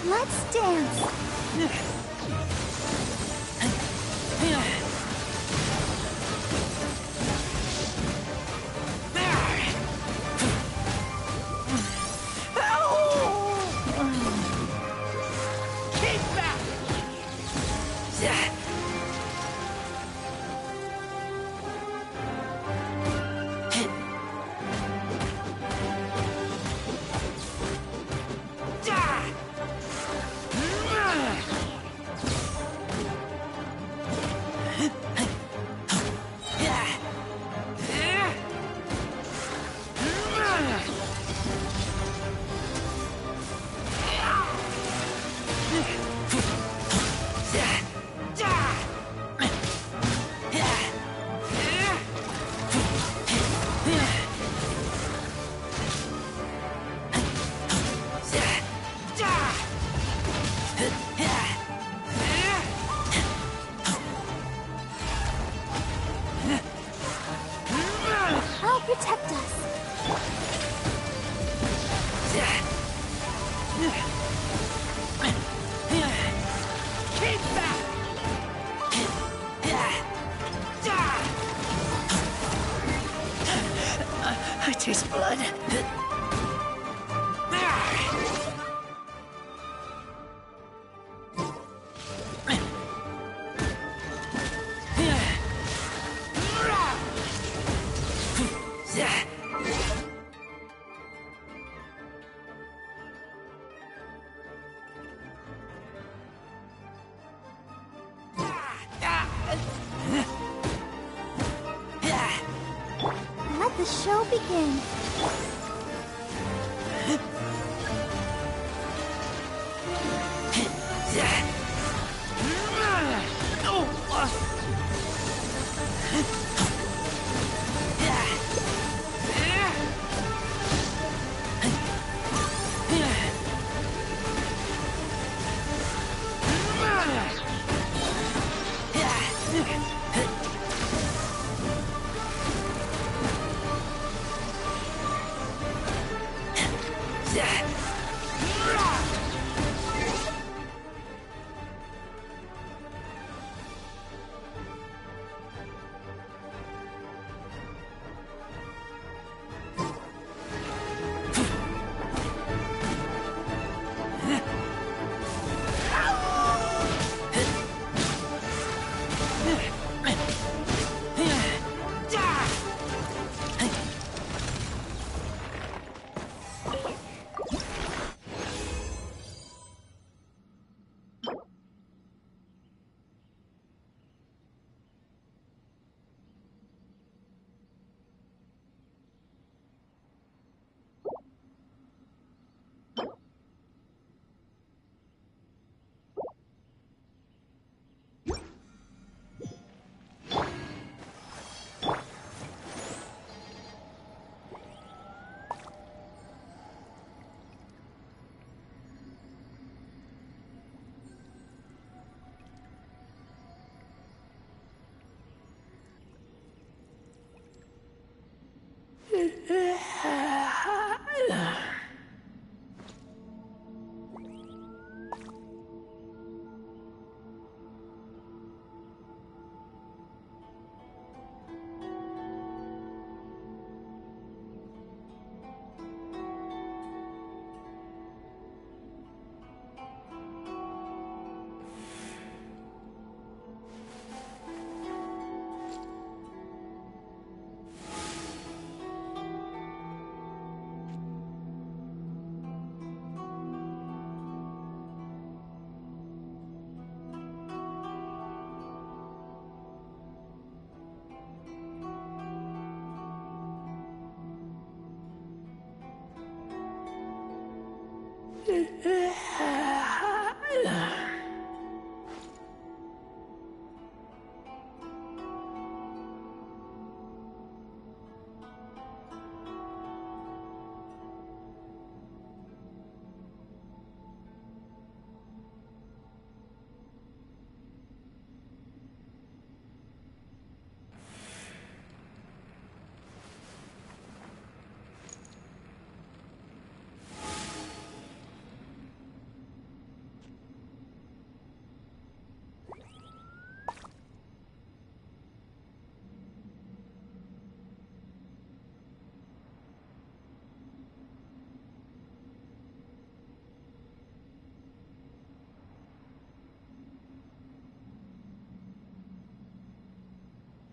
Let's dance. Protect us. Keep back. I taste blood. Let the show begin.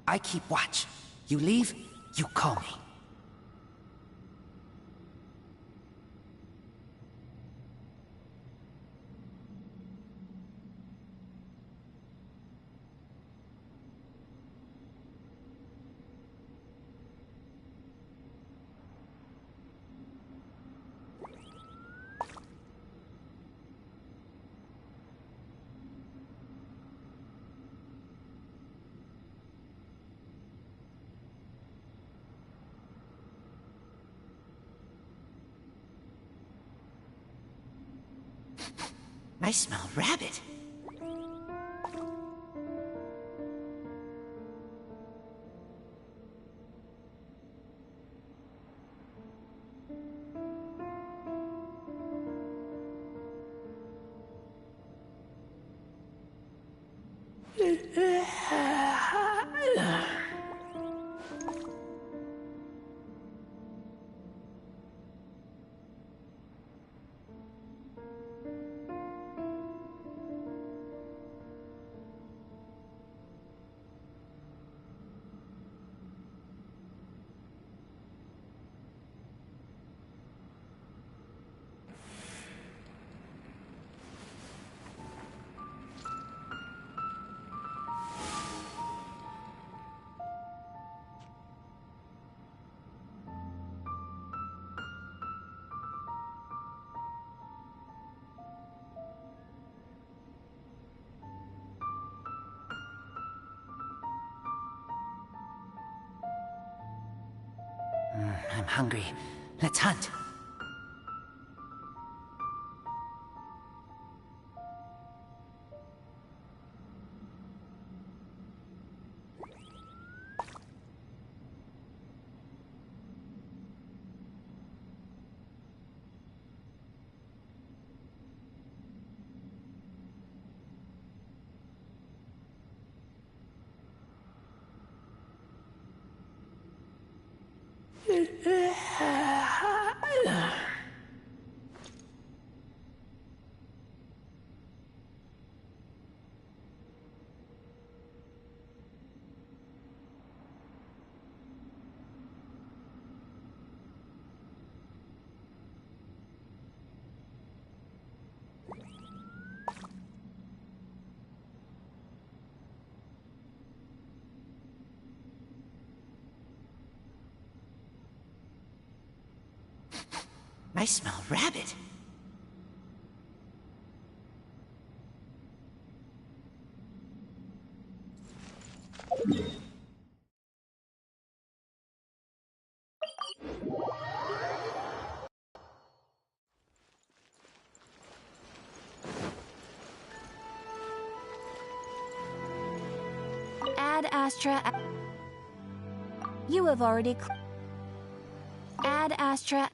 I keep watch. You leave, you call me. I smell rabbit. I'm hungry. Let's hunt. I smell rabbit. Add Astra. You have already. Add Astra.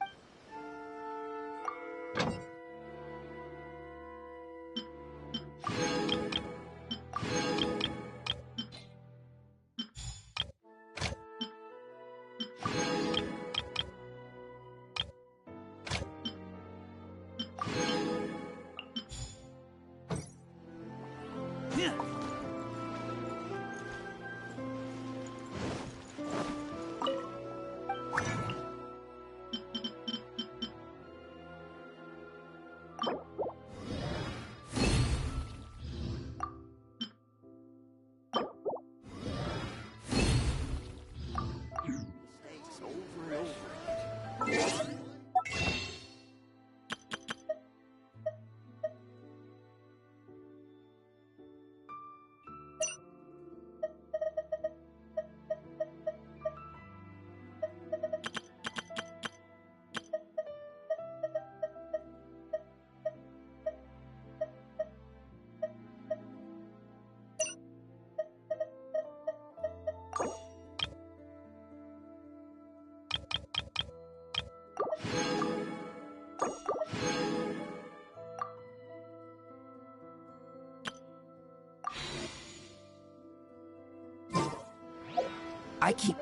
I keep...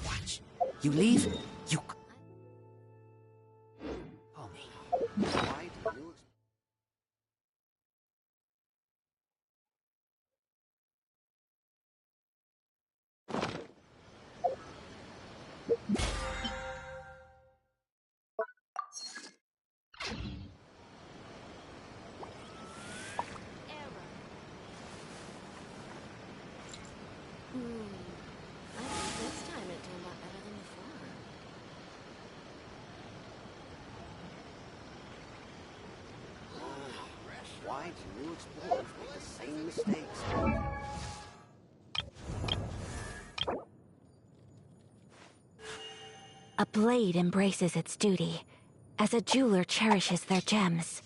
Watch. You leave, you... Call me. Why do you... I think this time it turned out better than before. Why do new explorers make the same mistakes? A blade embraces its duty, as a jeweler cherishes their gems.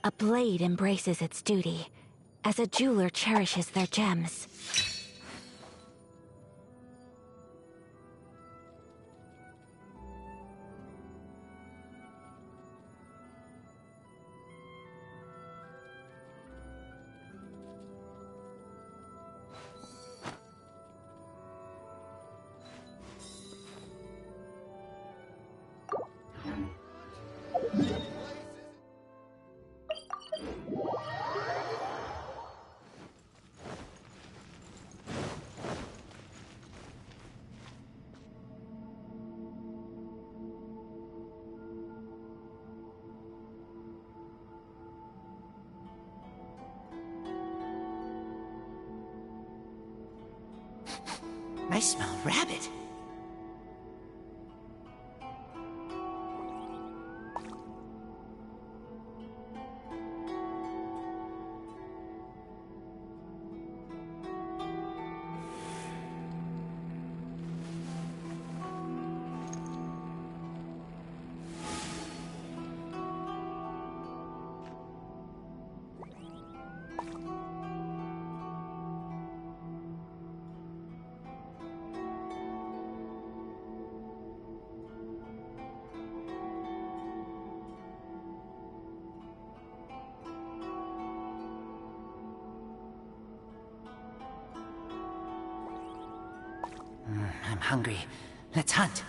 A blade embraces its duty, as a jeweler cherishes their gems. I smell rabbit. I'm hungry. Let's hunt.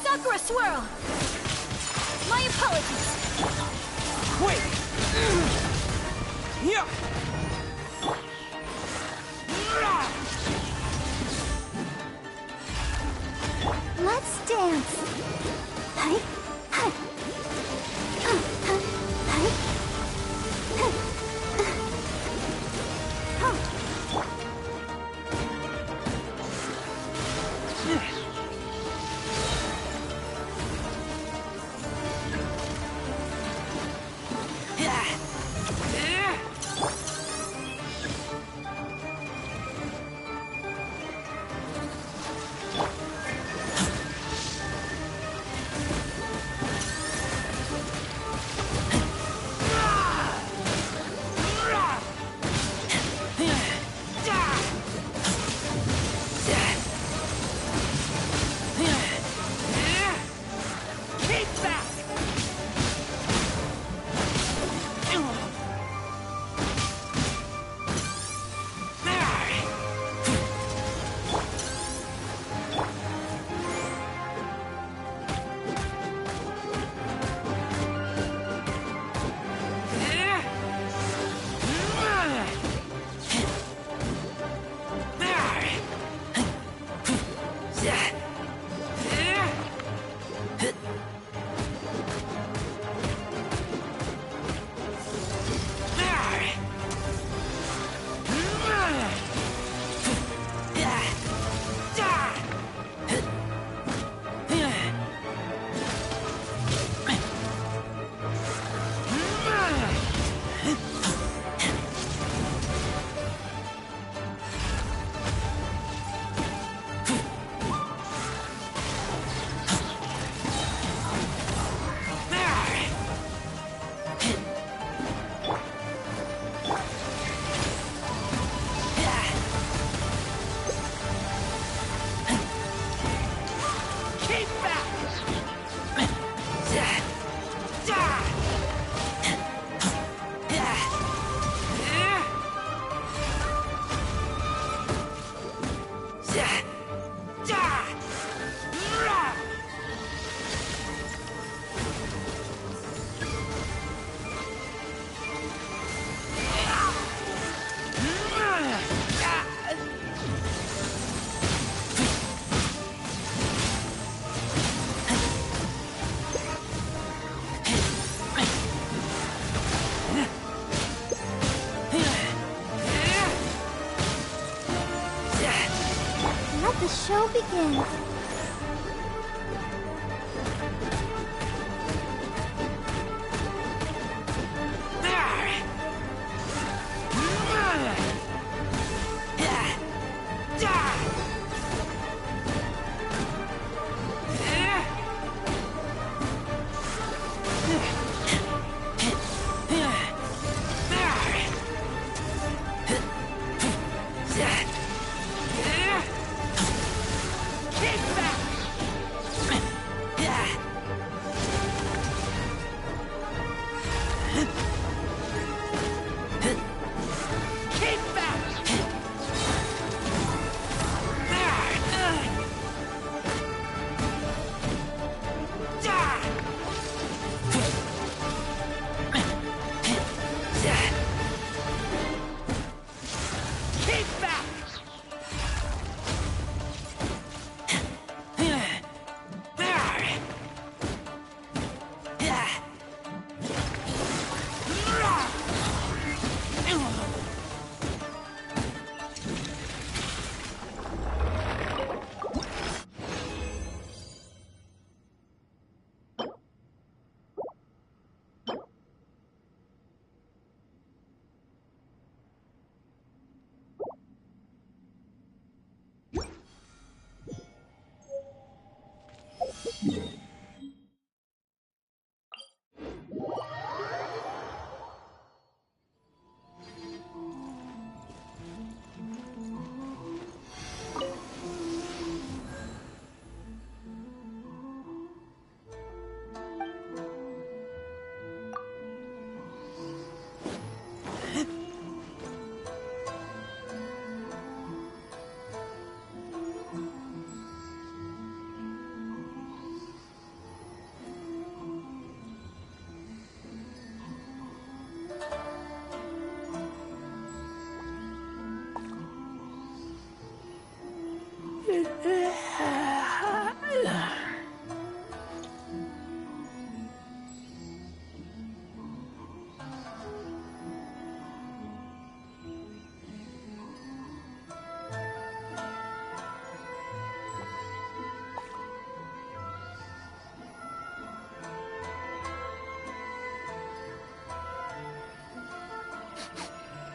Sakura swirl! My apologies! Wait! Yeah! Let's dance! Hi! Hi! Hi! Let the show begin. Keep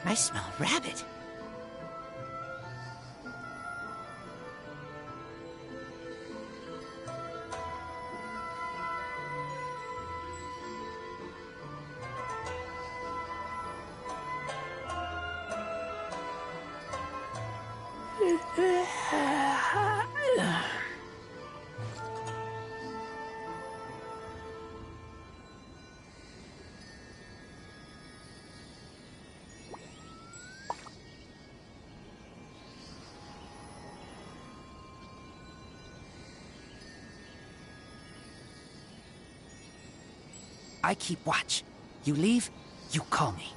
I smell rabbit. I keep watch. You leave, you call me.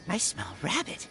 I smell rabbit.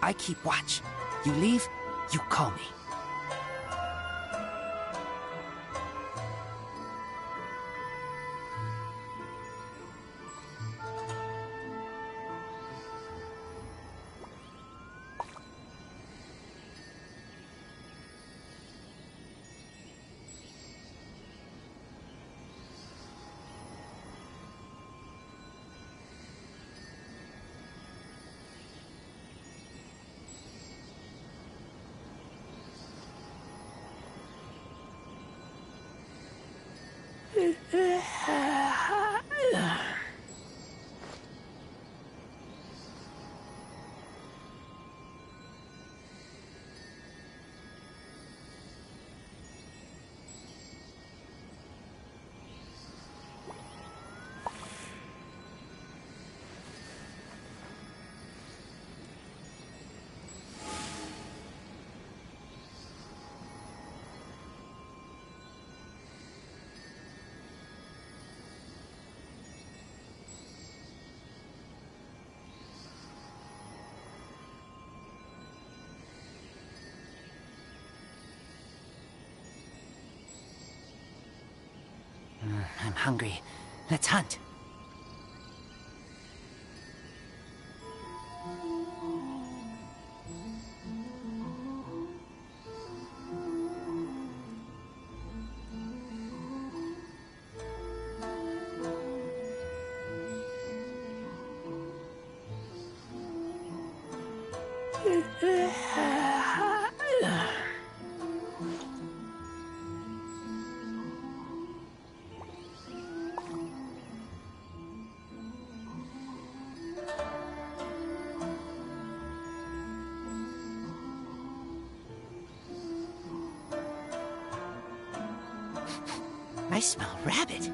I keep watch. You leave, you call me. I'm hungry. Let's hunt. I smell rabbit.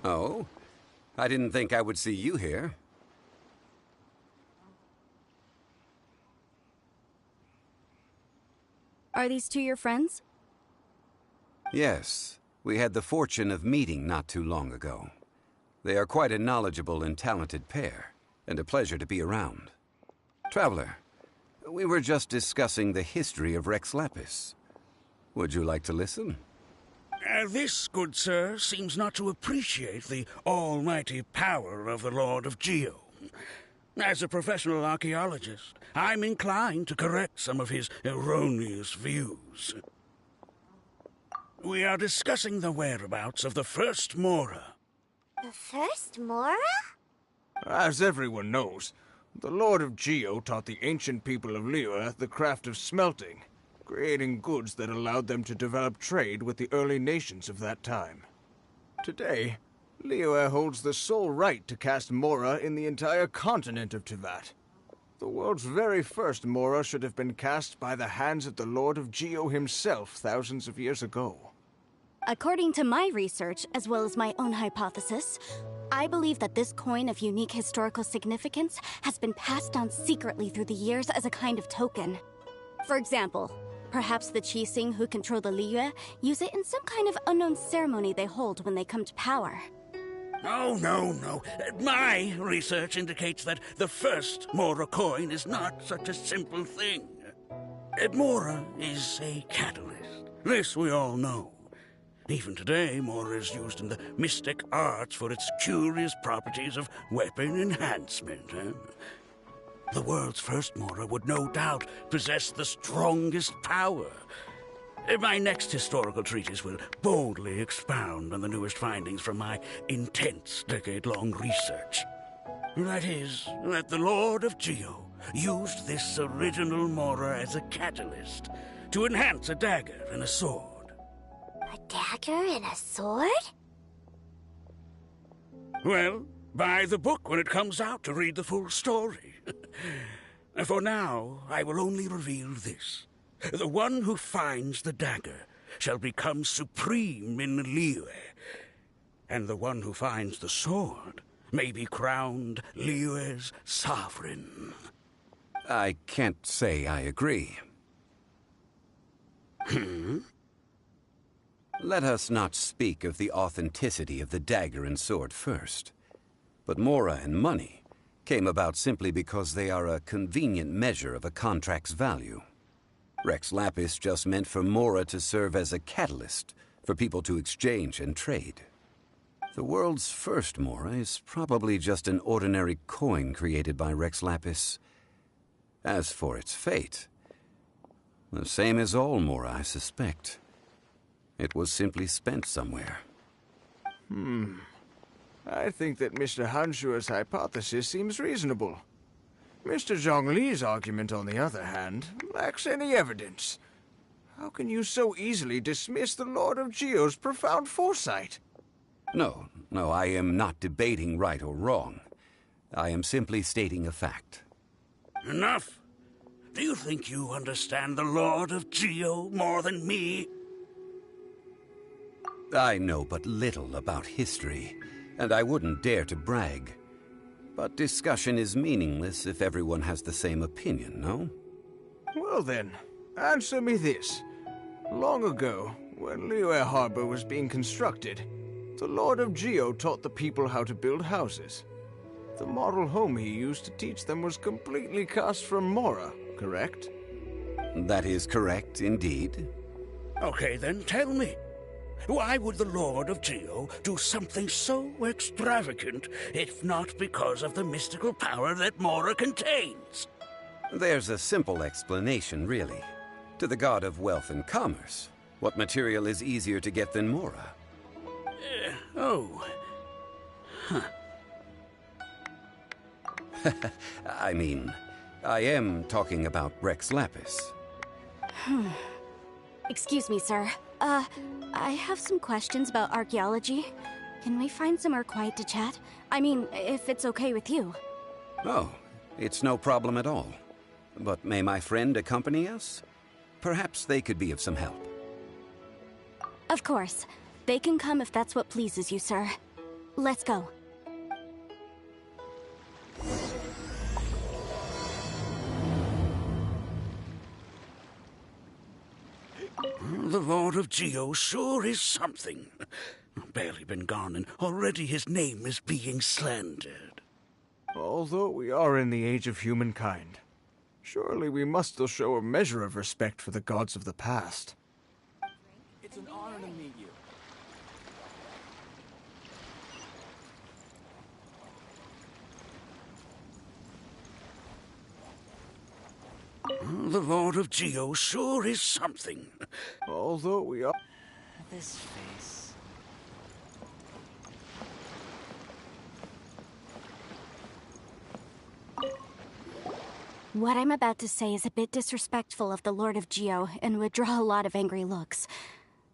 Oh? I didn't think I would see you here. Are these two your friends? Yes. We had the fortune of meeting not too long ago. They are quite a knowledgeable and talented pair, and a pleasure to be around. Traveler, we were just discussing the history of Rex Lapis. Would you like to listen? This, good sir, seems not to appreciate the almighty power of the Lord of Geo. As a professional archaeologist, I'm inclined to correct some of his erroneous views. We are discussing the whereabouts of the first Mora. The first Mora? As everyone knows, the Lord of Geo taught the ancient people of Liyue the craft of smelting, creating goods that allowed them to develop trade with the early nations of that time. Today, Liyue holds the sole right to cast Mora in the entire continent of Teyvat. The world's very first Mora should have been cast by the hands of the Lord of Geo himself thousands of years ago. According to my research, as well as my own hypothesis, I believe that this coin of unique historical significance has been passed down secretly through the years as a kind of token. For example, perhaps the Qixing who control the Liyue use it in some kind of unknown ceremony they hold when they come to power. Oh, no. My research indicates that the first Mora coin is not such a simple thing. Mora is a catalyst. This we all know. Even today, Mora is used in the mystic arts for its curious properties of weapon enhancement. The world's first Mora would no doubt possess the strongest power. My next historical treatise will boldly expound on the newest findings from my intense decade-long research. That is, that the Lord of Geo used this original Mora as a catalyst to enhance a dagger and a sword. A dagger and a sword? Well, buy the book when it comes out to read the full story. For now, I will only reveal this. The one who finds the dagger shall become supreme in Liyue, and the one who finds the sword may be crowned Liyue's sovereign. I can't say I agree. Let us not speak of the authenticity of the dagger and sword first. But Mora and money came about simply because they are a convenient measure of a contract's value. Rex Lapis just meant for Mora to serve as a catalyst for people to exchange and trade. The world's first Mora is probably just an ordinary coin created by Rex Lapis. As for its fate, the same as all Mora, I suspect. It was simply spent somewhere. I think that Mr. Hanshua's hypothesis seems reasonable. Mr. Zhongli's argument, on the other hand, lacks any evidence. How can you so easily dismiss the Lord of Geo's profound foresight? No, I am not debating right or wrong. I am simply stating a fact. Enough! Do you think you understand the Lord of Geo more than me? I know but little about history, and I wouldn't dare to brag. But discussion is meaningless if everyone has the same opinion, no? Well then, answer me this. Long ago, when Liyue Harbor was being constructed, the Lord of Geo taught the people how to build houses. The model home he used to teach them was completely cast from Mora, correct? That is correct, indeed. Okay, then tell me. Why would the Lord of Geo do something so extravagant, if not because of the mystical power that Mora contains? There's a simple explanation, really. To the god of wealth and commerce, what material is easier to get than Mora? I mean, I am talking about Rex Lapis. Excuse me, sir. I have some questions about archaeology. Can we find somewhere quiet to chat? I mean, if it's okay with you. Oh, it's no problem at all. But may my friend accompany us? Perhaps they could be of some help. Of course. They can come if that's what pleases you, sir. Let's go. The Lord of Geo sure is something. Barely been gone, and already his name is being slandered. Although we are in the age of humankind, surely we must still show a measure of respect for the gods of the past. It's an honor to meet you. The Lord of Geo sure is something. Although we are... This face. What I'm about to say is a bit disrespectful of the Lord of Geo and would draw a lot of angry looks.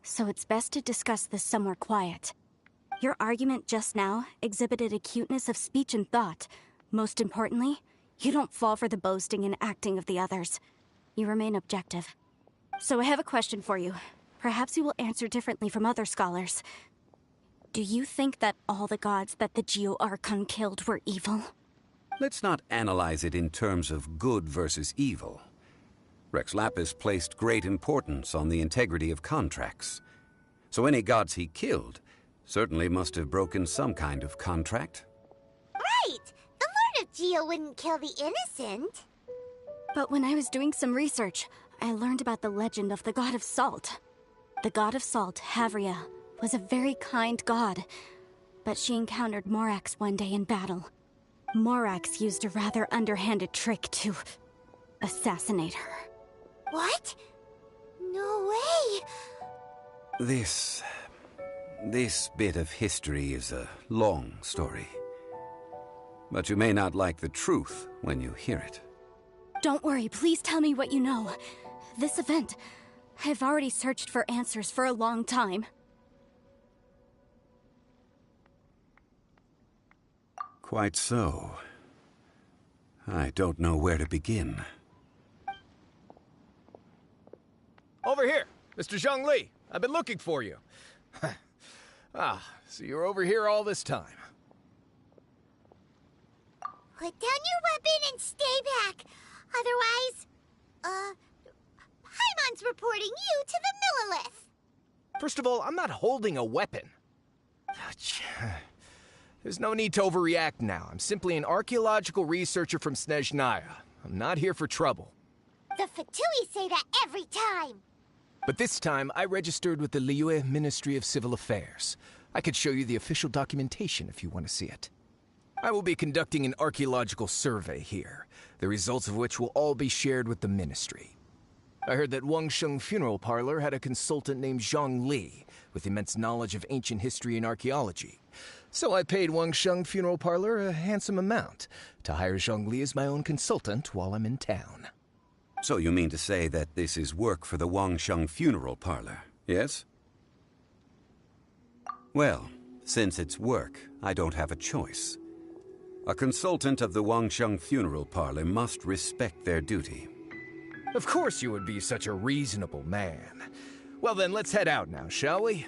So it's best to discuss this somewhere quiet. Your argument just now exhibited acuteness of speech and thought. Most importantly, you don't fall for the boasting and acting of the others. You remain objective. So I have a question for you. Perhaps you will answer differently from other scholars. Do you think that all the gods that the Geo Archon killed were evil? Let's not analyze it in terms of good versus evil. Rex Lapis placed great importance on the integrity of contracts. So any gods he killed certainly must have broken some kind of contract. Right! The Lord of Geo wouldn't kill the innocent. But when I was doing some research, I learned about the legend of the god of salt. The god of salt, Havria, was a very kind god. But she encountered Morax one day in battle. Morax used a rather underhanded trick to assassinate her. What? No way! This bit of history is a long story. But you may not like the truth when you hear it. Don't worry, please tell me what you know. This event, I've already searched for answers for a long time. Quite so. I don't know where to begin. Over here, Mr. Zhongli. I've been looking for you. So you're over here all this time. Put down your weapon and stay back. Otherwise, Paimon's reporting you to the Millilith. First of all, I'm not holding a weapon. There's no need to overreact now. I'm simply an archaeological researcher from Snezhnaya. I'm not here for trouble. The Fatui say that every time. But this time, I registered with the Liyue Ministry of Civil Affairs. I could show you the official documentation if you want to see it. I will be conducting an archaeological survey here, the results of which will all be shared with the ministry. I heard that Wangsheng Funeral Parlor had a consultant named Zhang Li, with immense knowledge of ancient history and archaeology. So I paid Wangsheng Funeral Parlor a handsome amount to hire Zhang Li as my own consultant while I'm in town. So you mean to say that this is work for the Wangsheng Funeral Parlor, yes? Well, since it's work, I don't have a choice. A consultant of the Wangsheng Funeral Parlor must respect their duty. Of course you would be such a reasonable man. Well then, let's head out now, shall we?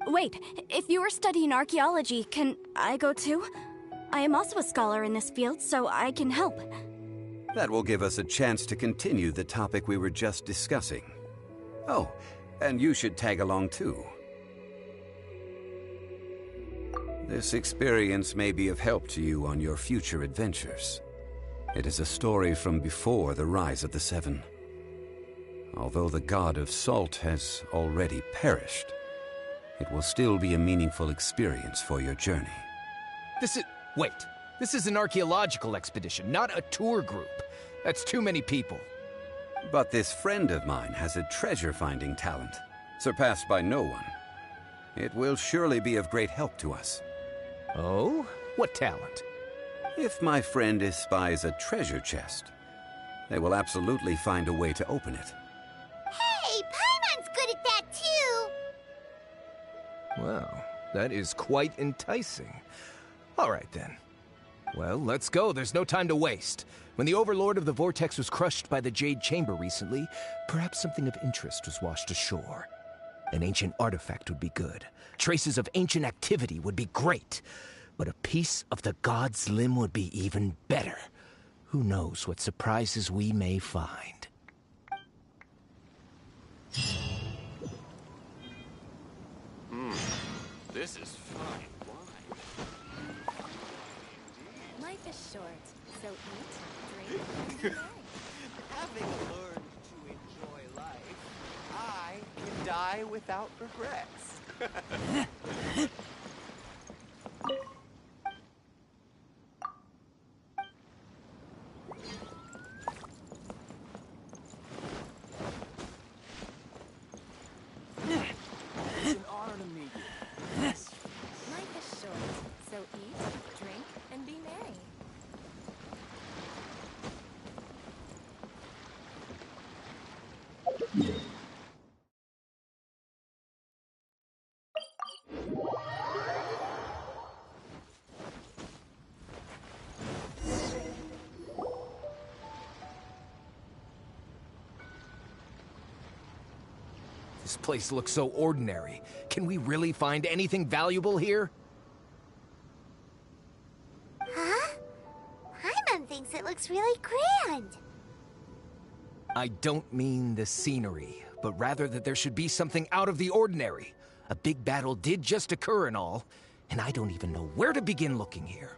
Wait, if you are studying archaeology, can I go too? I am also a scholar in this field, so I can help. That will give us a chance to continue the topic we were just discussing. Oh, and you should tag along too. This experience may be of help to you on your future adventures. It is a story from before the rise of the Seven. Although the god of salt has already perished, it will still be a meaningful experience for your journey. Wait. This is an archaeological expedition, not a tour group. That's too many people. But this friend of mine has a treasure-finding talent, surpassed by no one. It will surely be of great help to us. Oh? What talent? If my friend espies a treasure chest, they will absolutely find a way to open it. Hey, Paimon's good at that too. Well, that is quite enticing. All right then. Well, let's go. There's no time to waste. When the Overlord of the Vortex was crushed by the Jade Chamber recently, perhaps something of interest was washed ashore. An ancient artifact would be good. Traces of ancient activity would be great. But a piece of the god's limb would be even better. Who knows what surprises we may find. This is fine wine. Life is short, so eat, drink, and be merry. Having learned to enjoy life, I can die without regrets. It's an honor to meet you. Life is short, so eat, drink, and be merry. This place looks so ordinary. Can we really find anything valuable here? Huh? Paimon thinks it looks really grand. I don't mean the scenery, but rather that there should be something out of the ordinary. A big battle did just occur and all, and I don't even know where to begin looking here.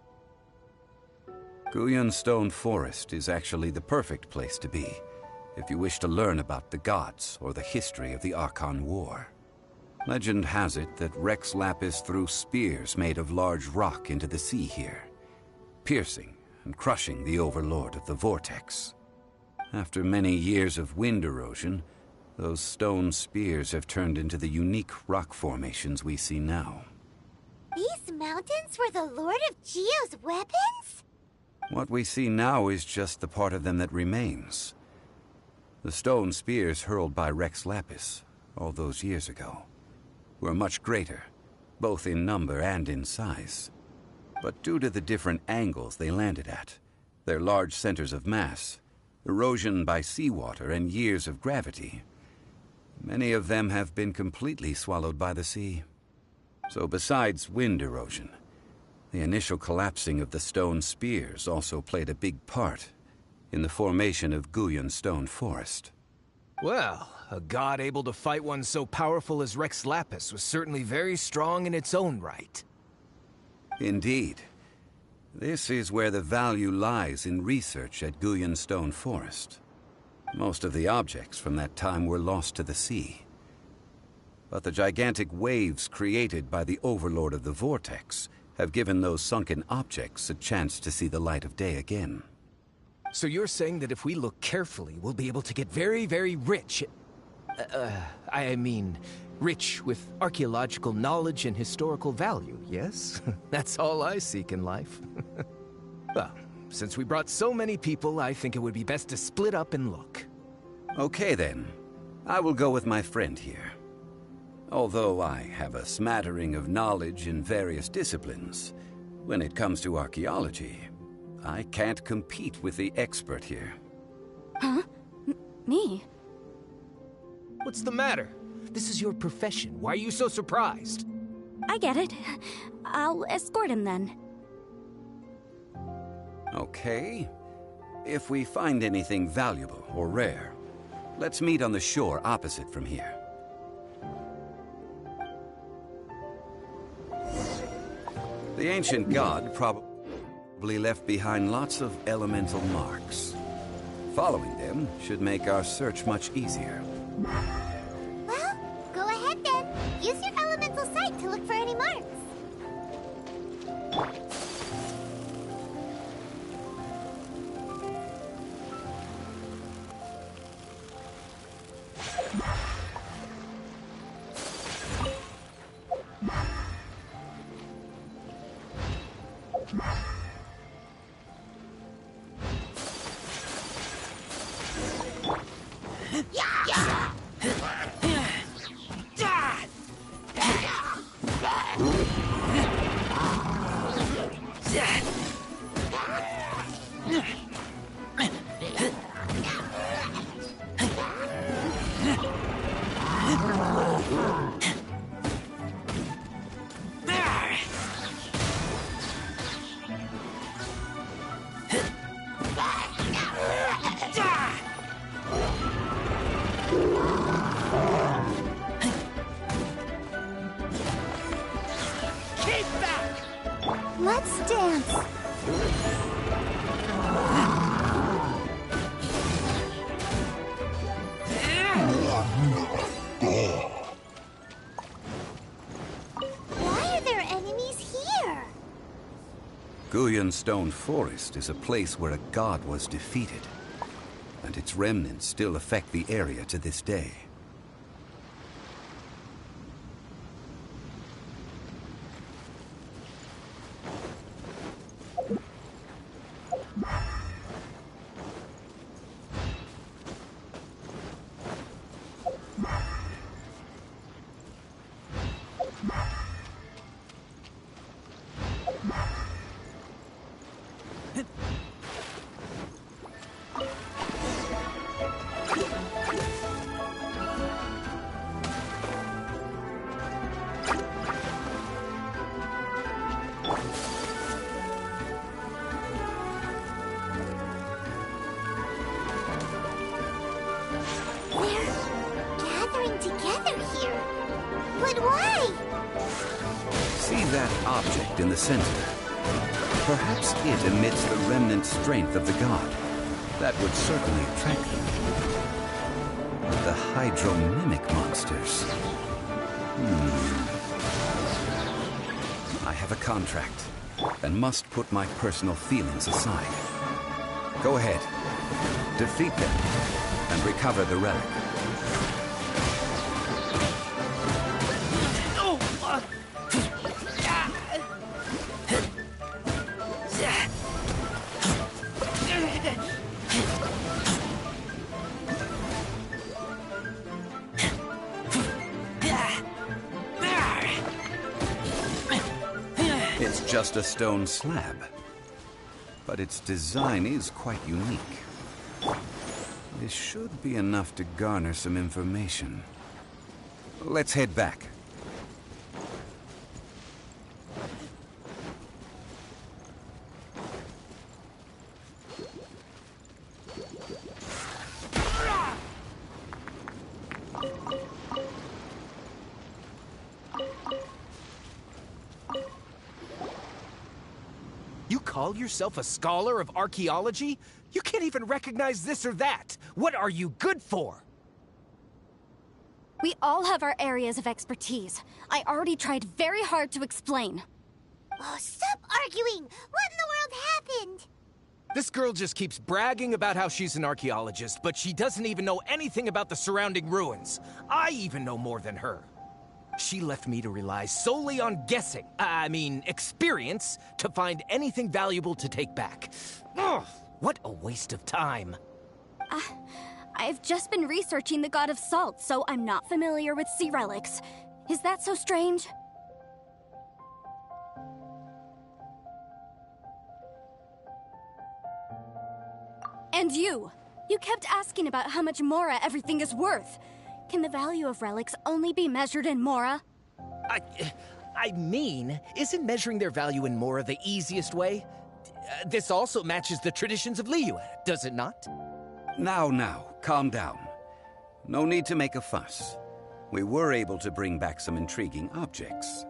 Guyun Stone Forest is actually the perfect place to be, if you wish to learn about the gods or the history of the Archon War. Legend has it that Rex Lapis threw spears made of large rock into the sea here, piercing and crushing the Overlord of the Vortex. After many years of wind erosion, those stone spears have turned into the unique rock formations we see now. These mountains were the Lord of Geo's weapons? What we see now is just the part of them that remains. The stone spears hurled by Rex Lapis all those years ago were much greater, both in number and in size. But due to the different angles they landed at, their large centers of mass, erosion by seawater, and years of gravity, many of them have been completely swallowed by the sea. So besides wind erosion, the initial collapsing of the stone spears also played a big part in the formation of Guyun Stone Forest. Well, a god able to fight one so powerful as Rex Lapis was certainly very strong in its own right. Indeed. This is where the value lies in research at Guyun Stone Forest. Most of the objects from that time were lost to the sea. But the gigantic waves created by the Overlord of the Vortex have given those sunken objects a chance to see the light of day again. So you're saying that if we look carefully, we'll be able to get very, very rich. I mean, rich with archaeological knowledge and historical value, yes? That's all I seek in life. Well, since we brought so many people, I think it would be best to split up and look. Okay then. I will go with my friend here. Although I have a smattering of knowledge in various disciplines, when it comes to archaeology, I can't compete with the expert here. Huh? Me? What's the matter? This is your profession. Why are you so surprised? I get it. I'll escort him then. Okay. If we find anything valuable or rare, let's meet on the shore opposite from here. The ancient god probably left behind lots of elemental marks. Following them should make our search much easier. Well, go ahead then. Use your elemental sight to look for any marks. Keep back! Let's dance. Why are there enemies here? Guyan Stone Forest is a place where a god was defeated, and its remnants still affect the area to this day. See that object in the center? Perhaps it emits the remnant strength of the god. That would certainly attract them. The hydro-mimic monsters. I have a contract, and must put my personal feelings aside. Go ahead. Defeat them, and recover the relic. It's just a stone slab, but its design is quite unique. This should be enough to garner some information. Let's head back. You call yourself a scholar of archaeology? You can't even recognize this or that. What are you good for? We all have our areas of expertise. I already tried very hard to explain. Oh, stop arguing! What in the world happened? This girl just keeps bragging about how she's an archaeologist, but she doesn't even know anything about the surrounding ruins. I even know more than her. She left me to rely solely on guessing, experience, to find anything valuable to take back. Ugh, what a waste of time. I've just been researching the God of Salt, so I'm not familiar with sea relics. Is that so strange? And you kept asking about how much Mora everything is worth. Can the value of relics only be measured in Mora? Isn't measuring their value in Mora the easiest way? This also matches the traditions of Liyue, does it not? Now, calm down. No need to make a fuss. We were able to bring back some intriguing objects.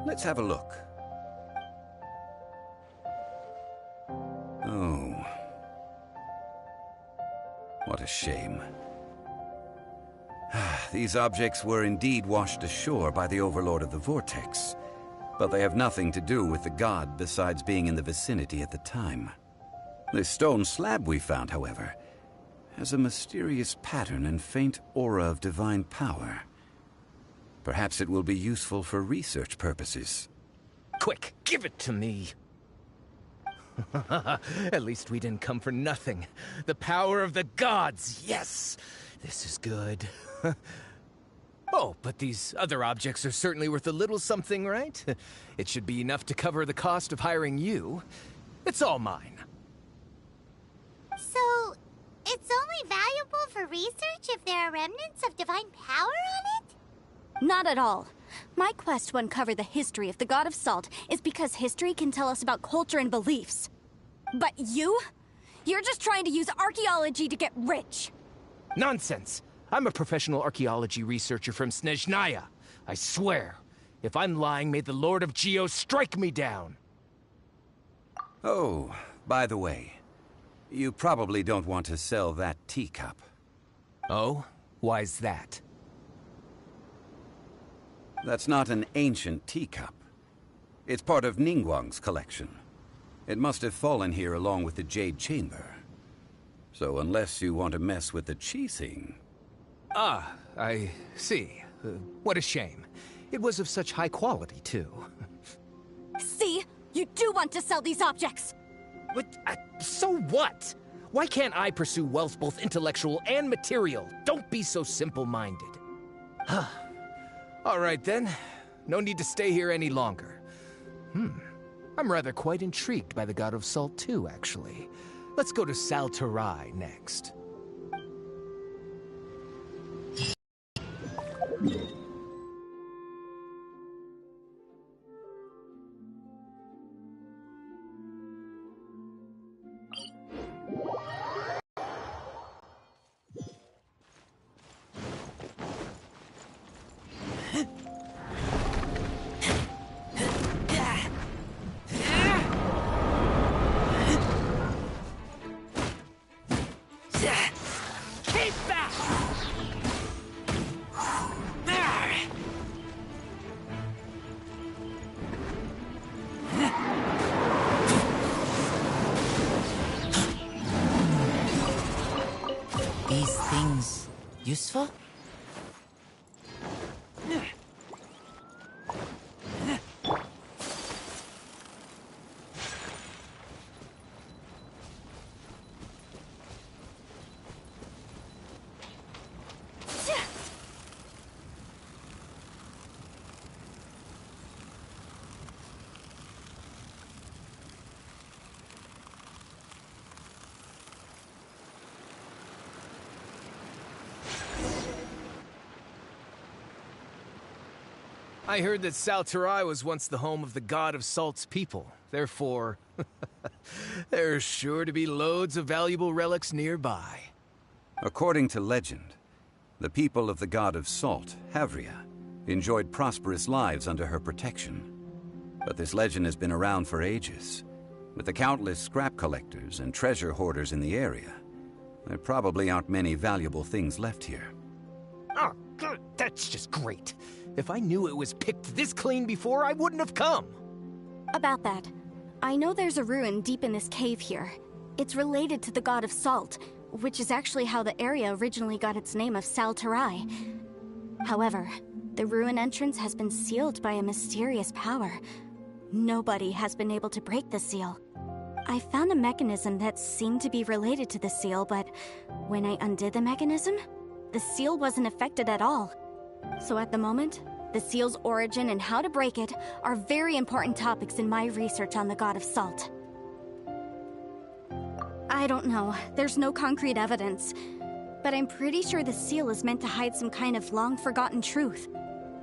Let's have a look. Oh. What a shame. These objects were indeed washed ashore by the Overlord of the Vortex, but they have nothing to do with the god besides being in the vicinity at the time. This stone slab we found, however, has a mysterious pattern and faint aura of divine power. Perhaps it will be useful for research purposes. Quick, give it to me. At least we didn't come for nothing. The power of the gods, yes! This is good. Oh, but these other objects are certainly worth a little something, right? It should be enough to cover the cost of hiring you. It's all mine. So, it's only valuable for research if there are remnants of divine power on it? Not at all. My quest to uncover the history of the God of Salt is because history can tell us about culture and beliefs. But you're just trying to use archaeology to get rich. Nonsense! I'm a professional archaeology researcher from Snezhnaya. I swear, If I'm lying, may the Lord of Geo strike me down! Oh, by the way, you probably don't want to sell that teacup. Oh? Why's that? That's not an ancient teacup. It's part of Ningguang's collection. It must have fallen here along with the Jade Chamber. So unless you want to mess with the Qixing... Ah, I see. What a shame. It was of such high quality, too. See? You do want to sell these objects! But, so what? Why can't I pursue wealth both intellectual and material? Don't be so simple-minded. All right, then. No need to stay here any longer. I'm rather quite intrigued by the God of Salt, too, actually. Let's go to Sal Tarai next. These things useful? I heard that Sal Tarai was once the home of the God of Salt's people. Therefore, there's sure to be loads of valuable relics nearby. According to legend, the people of the God of Salt, Havria, enjoyed prosperous lives under her protection. But this legend has been around for ages. With the countless scrap collectors and treasure hoarders in the area, there probably aren't many valuable things left here. Oh, good. That's just great. If I knew it was picked this clean before, I wouldn't have come. About that, I know there's a ruin deep in this cave here. It's related to the God of Salt, which is actually how the area originally got its name of Sal Tarai. However, the ruin entrance has been sealed by a mysterious power. Nobody has been able to break the seal. I found a mechanism that seemed to be related to the seal, but when I undid the mechanism, the seal wasn't affected at all. So at the moment, the seal's origin and how to break it are very important topics in my research on the God of Salt. I don't know, there's no concrete evidence, but I'm pretty sure the seal is meant to hide some kind of long-forgotten truth.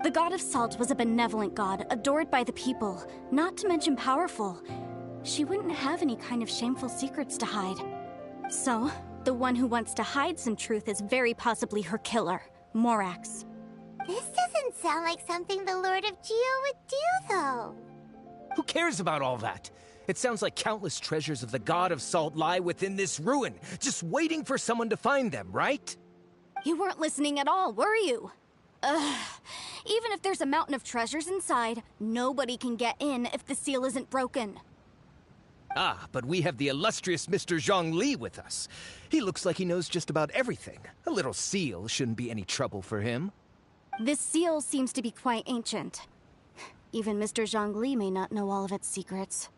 The God of Salt was a benevolent god, adored by the people, not to mention powerful. She wouldn't have any kind of shameful secrets to hide. So, the one who wants to hide some truth is very possibly her killer, Morax. This doesn't sound like something the Lord of Geo would do, though. Who cares about all that? It sounds like countless treasures of the God of Salt lie within this ruin, just waiting for someone to find them, right? You weren't listening at all, were you? Ugh. Even if there's a mountain of treasures inside, nobody can get in if the seal isn't broken. Ah, but we have the illustrious Mr. Zhongli with us. He looks like he knows just about everything. A little seal shouldn't be any trouble for him. This seal seems to be quite ancient. Even Mr. Zhongli may not know all of its secrets.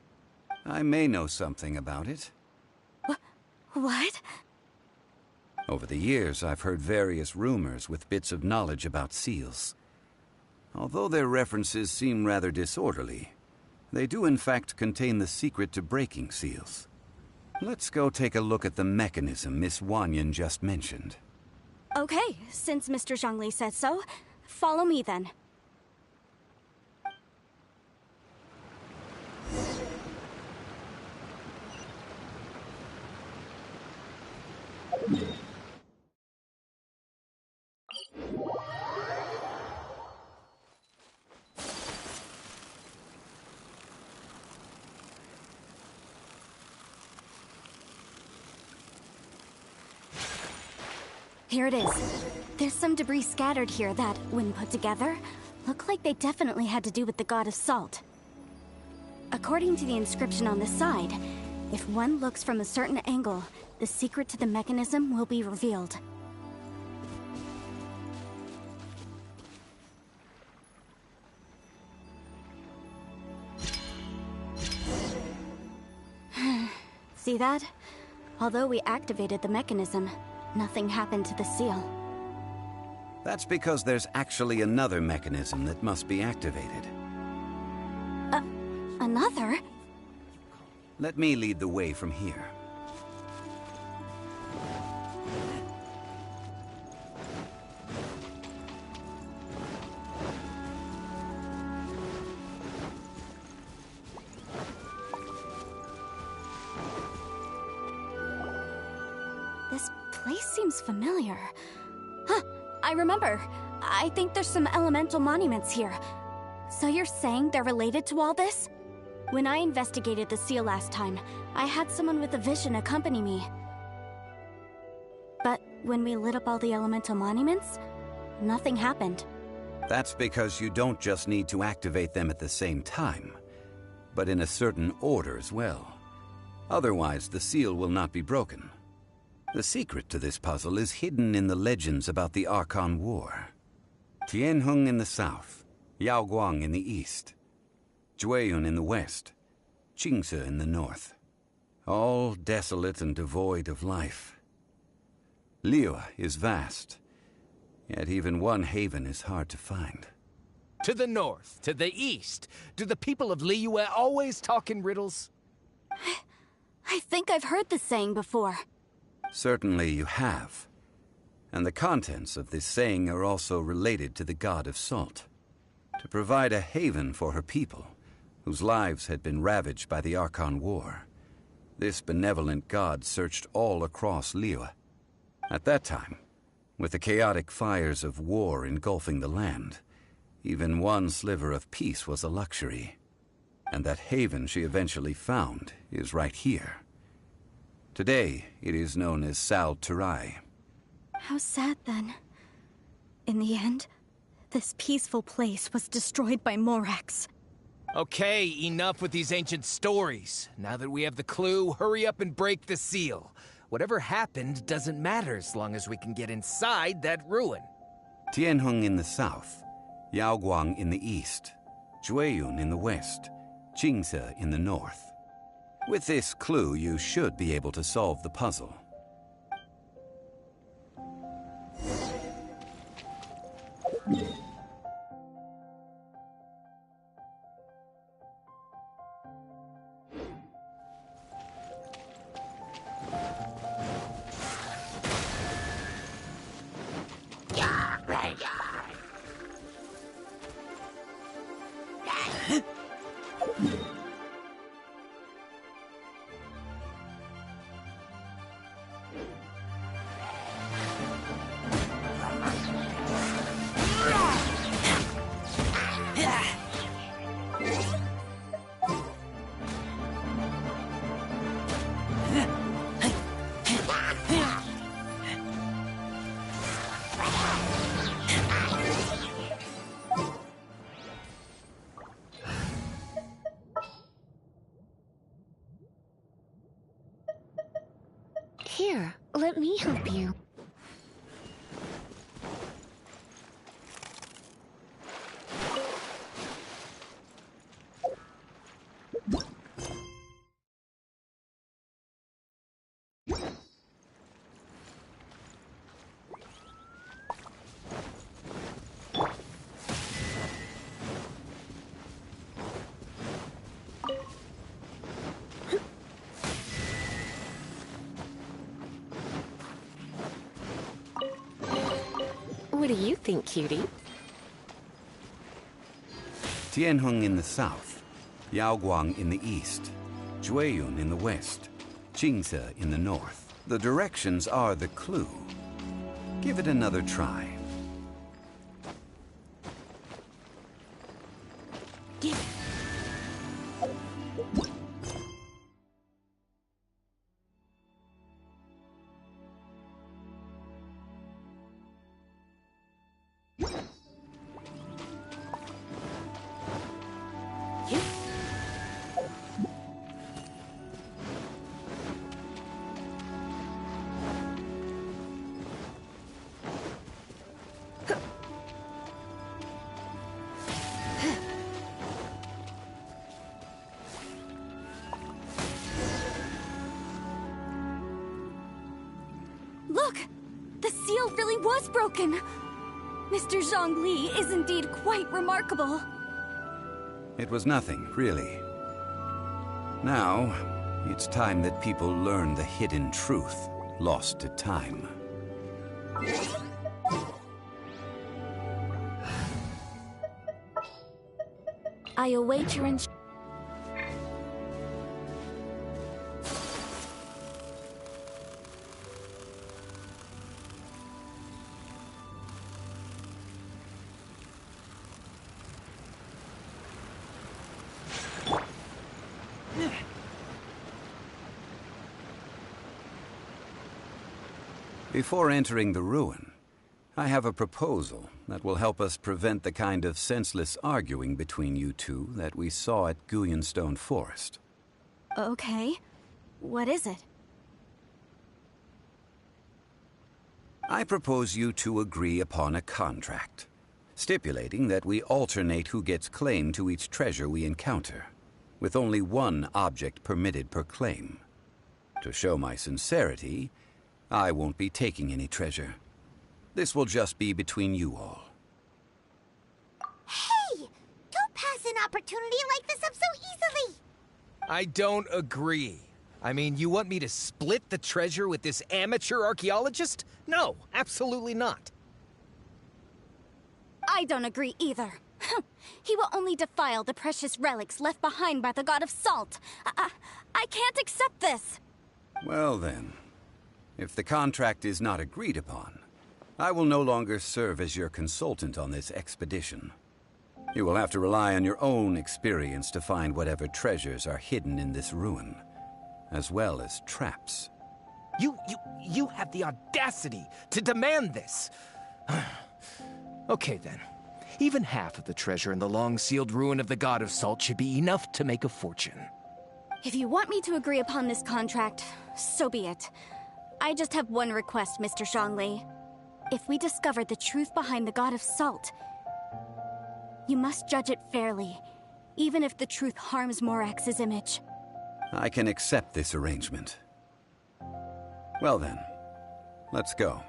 I may know something about it. What? Over the years, I've heard various rumors with bits of knowledge about seals. Although their references seem rather disorderly, they do in fact contain the secret to breaking seals. Let's go take a look at the mechanism Miss Wanyan just mentioned. Okay, since Mr. Zhongli says so, follow me then. Here it is. There's some debris scattered here that, when put together, look like they definitely had to do with the god of salt. According to the inscription on the side, if one looks from a certain angle, the secret to the mechanism will be revealed. See that? Although we activated the mechanism, nothing happened to the seal. That's because there's actually another mechanism that must be activated. Another? Let me lead the way from here. This place seems familiar. Huh, I remember. I think there's some elemental monuments here. So you're saying they're related to all this? When I investigated the seal last time, I had someone with a vision accompany me. But when we lit up all the elemental monuments, nothing happened. That's because you don't just need to activate them at the same time, but in a certain order as well. Otherwise, the seal will not be broken. The secret to this puzzle is hidden in the legends about the Archon War. Tianheng in the south, Yaoguang in the east, Jueyun in the west, Qingce in the north. All desolate and devoid of life. Liyue is vast, yet even one haven is hard to find. To the north, to the east. Do the people of Liyue always talk in riddles? I think I've heard this saying before. Certainly you have. And the contents of this saying are also related to the god of salt. To provide a haven for her people, whose lives had been ravaged by the Archon War, this benevolent god searched all across Liyue. At that time, with the chaotic fires of war engulfing the land, even one sliver of peace was a luxury. And that haven she eventually found is right here. Today, it is known as Sal Turai. How sad, then. In the end, this peaceful place was destroyed by Morax. Okay, enough with these ancient stories. Now that we have the clue, hurry up and break the seal. Whatever happened doesn't matter as long as we can get inside that ruin. Tianheng in the south, Yaoguang in the east, Jueyun in the west, Qingce in the north. With this clue, you should be able to solve the puzzle. Here, let me help you. What do you think, cutie? Tianheng in the south, Yaoguang in the east, Jueyun in the west, Qingce in the north. The directions are the clue. Give it another try. Look! The seal really was broken! Mr. Zhongli is indeed quite remarkable. It was nothing, really. Now, it's time that people learn the hidden truth lost to time. I await your Before entering the ruin, I have a proposal that will help us prevent the kind of senseless arguing between you two that we saw at Guyenstone Forest. Okay. What is it? I propose you two agree upon a contract, stipulating that we alternate who gets claim to each treasure we encounter, with only one object permitted per claim. To show my sincerity, I won't be taking any treasure. This will just be between you all. Hey! Don't pass an opportunity like this up so easily! I don't agree. I mean, you want me to split the treasure with this amateur archaeologist? No, absolutely not. I don't agree either. He will only defile the precious relics left behind by the god of salt. I can't accept this. Well then, if the contract is not agreed upon, I will no longer serve as your consultant on this expedition. You will have to rely on your own experience to find whatever treasures are hidden in this ruin, as well as traps. You have the audacity to demand this. Okay then. Even half of the treasure in the long-sealed ruin of the God of Salt should be enough to make a fortune. If you want me to agree upon this contract, so be it. I just have one request, Mr. Zhongli. If we discover the truth behind the God of Salt, you must judge it fairly, even if the truth harms Morax's image. I can accept this arrangement. Well then, let's go.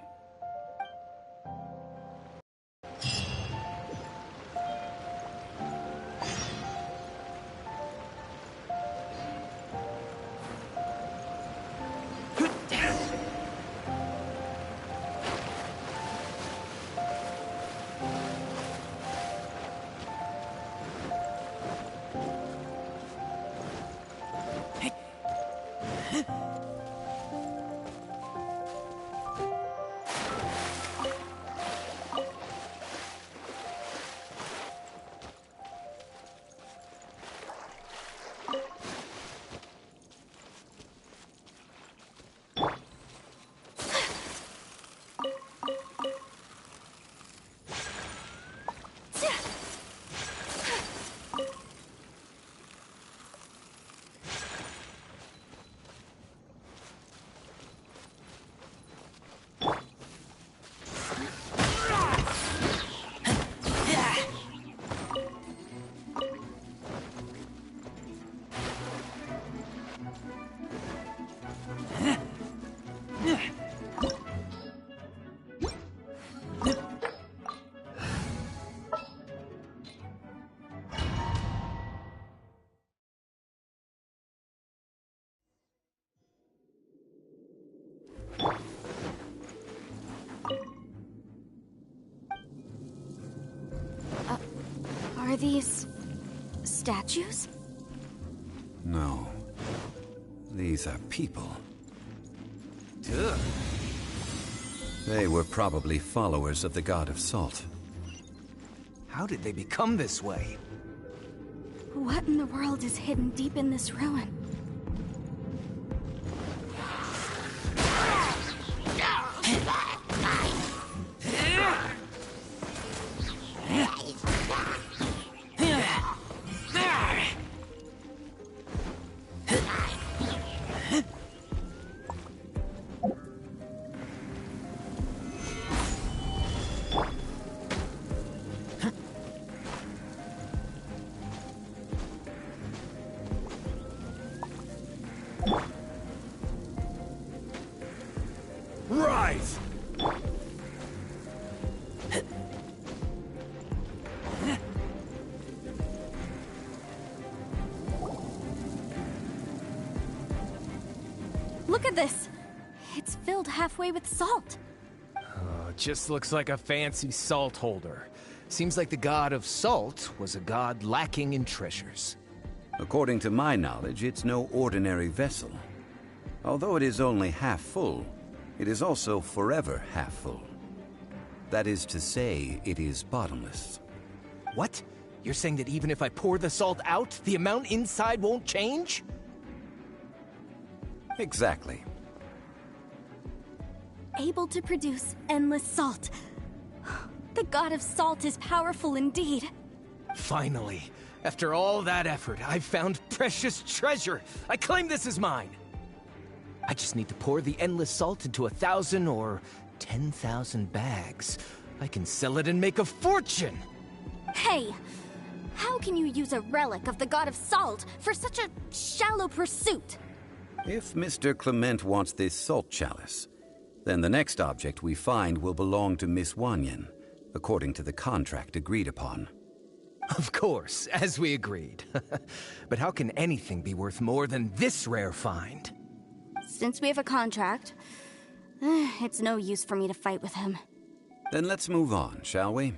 Are these statues? No. These are people. Ugh. They were probably followers of the God of Salt. How did they become this way? What in the world is hidden deep in this ruin? Look at this! It's filled halfway with salt. Oh, it just looks like a fancy salt holder. Seems like the god of salt was a god lacking in treasures. According to my knowledge, it's no ordinary vessel. Although it is only half full, it is also forever half full. That is to say, it is bottomless. What? You're saying that even if I pour the salt out, the amount inside won't change? Exactly. Able to produce endless salt. The god of salt is powerful indeed. Finally, after all that effort, I've found precious treasure. I claim this as mine. I just need to pour the endless salt into 1,000 or 10,000 bags. I can sell it and make a fortune! Hey! How can you use a relic of the god of salt for such a shallow pursuit? If Mr. Clement wants this salt chalice, then the next object we find will belong to Miss Wanyan, according to the contract agreed upon. Of course, as we agreed. But how can anything be worth more than this rare find? Since we have a contract, it's no use for me to fight with him. Then let's move on, shall we?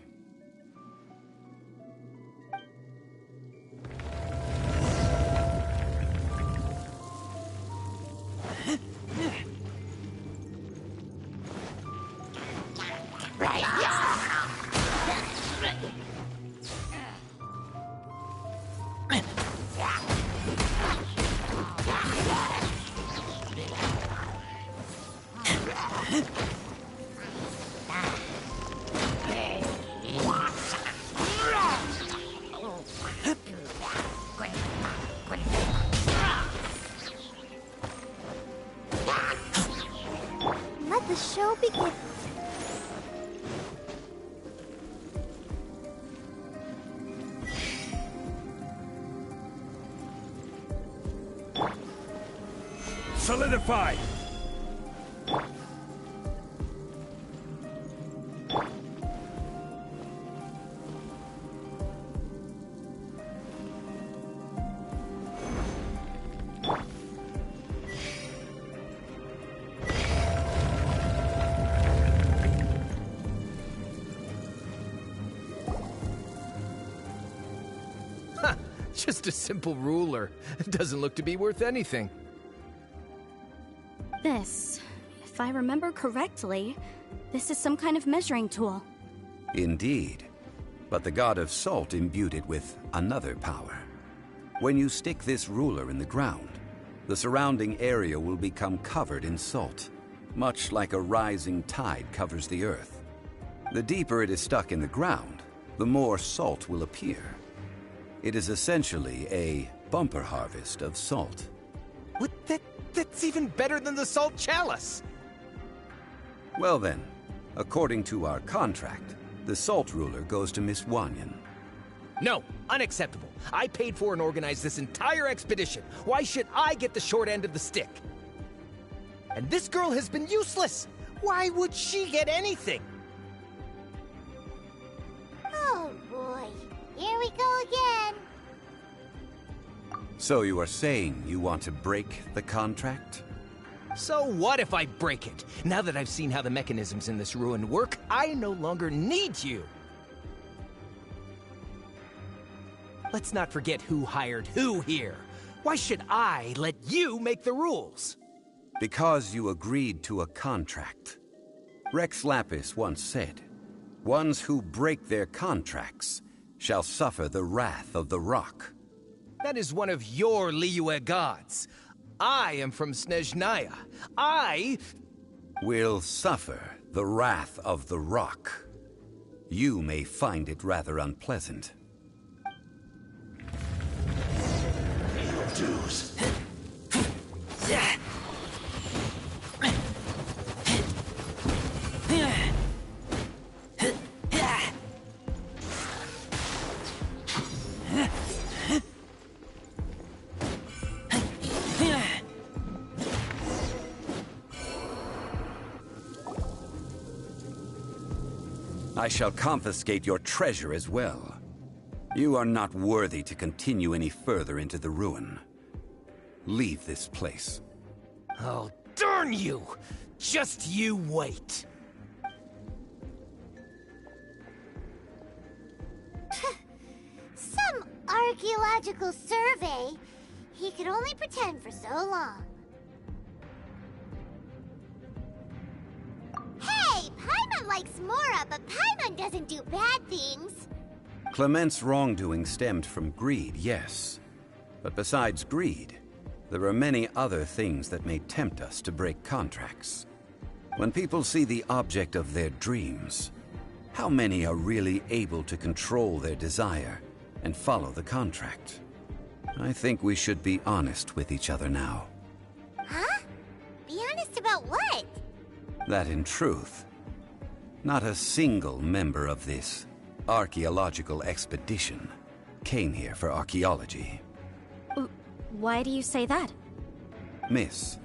Let the show begin. Solidify! Just a simple ruler. It doesn't look to be worth anything. This, if I remember correctly, this is some kind of measuring tool. Indeed. But the god of salt imbued it with another power. When you stick this ruler in the ground, the surrounding area will become covered in salt, much like a rising tide covers the earth. The deeper it is stuck in the ground, the more salt will appear. It is essentially a bumper harvest of salt. What? That's even better than the salt chalice! Well then, according to our contract, the salt ruler goes to Miss Wanyan. No, unacceptable. I paid for and organized this entire expedition. Why should I get the short end of the stick? And this girl has been useless! Why would she get anything? Oh boy, here we go again. So you are saying you want to break the contract? So what if I break it? Now that I've seen how the mechanisms in this ruin work, I no longer need you! Let's not forget who hired who here. Why should I let you make the rules? Because you agreed to a contract. Rex Lapis once said, "Ones who break their contracts shall suffer the wrath of the rock." That is one of your Liyue gods. I am from Snezhnaya. I will suffer the wrath of the rock. You may find it rather unpleasant. Dues. I shall confiscate your treasure as well. You are not worthy to continue any further into the ruin. Leave this place. Oh, Darn you! Just you wait. Some archaeological survey. He could only pretend for so long. Hey, Paimon likes Mora, but Paimon doesn't do bad things. Clement's wrongdoing stemmed from greed, yes. But besides greed, there are many other things that may tempt us to break contracts. When people see the object of their dreams, how many are really able to control their desire and follow the contract? I think we should be honest with each other now. Huh? Be honest about what? That in truth, not a single member of this archaeological expedition came here for archaeology. Why do you say that? Miss,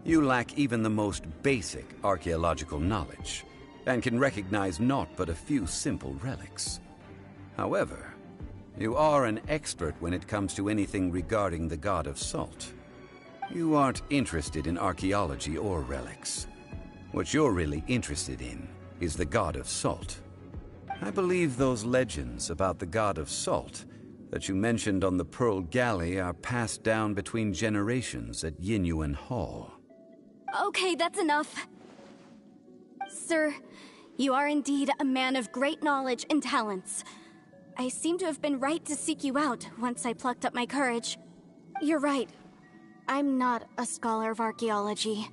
you lack even the most basic archaeological knowledge, and can recognize naught but a few simple relics. However, you are an expert when it comes to anything regarding the god of salt. You aren't interested in archaeology or relics. What you're really interested in is the god of salt. I believe those legends about the god of salt that you mentioned on the Pearl Galley are passed down between generations at Yinyuan Hall. Okay, that's enough. Sir, you are indeed a man of great knowledge and talents. I seem to have been right to seek you out once I plucked up my courage. You're right. I'm not a scholar of archaeology.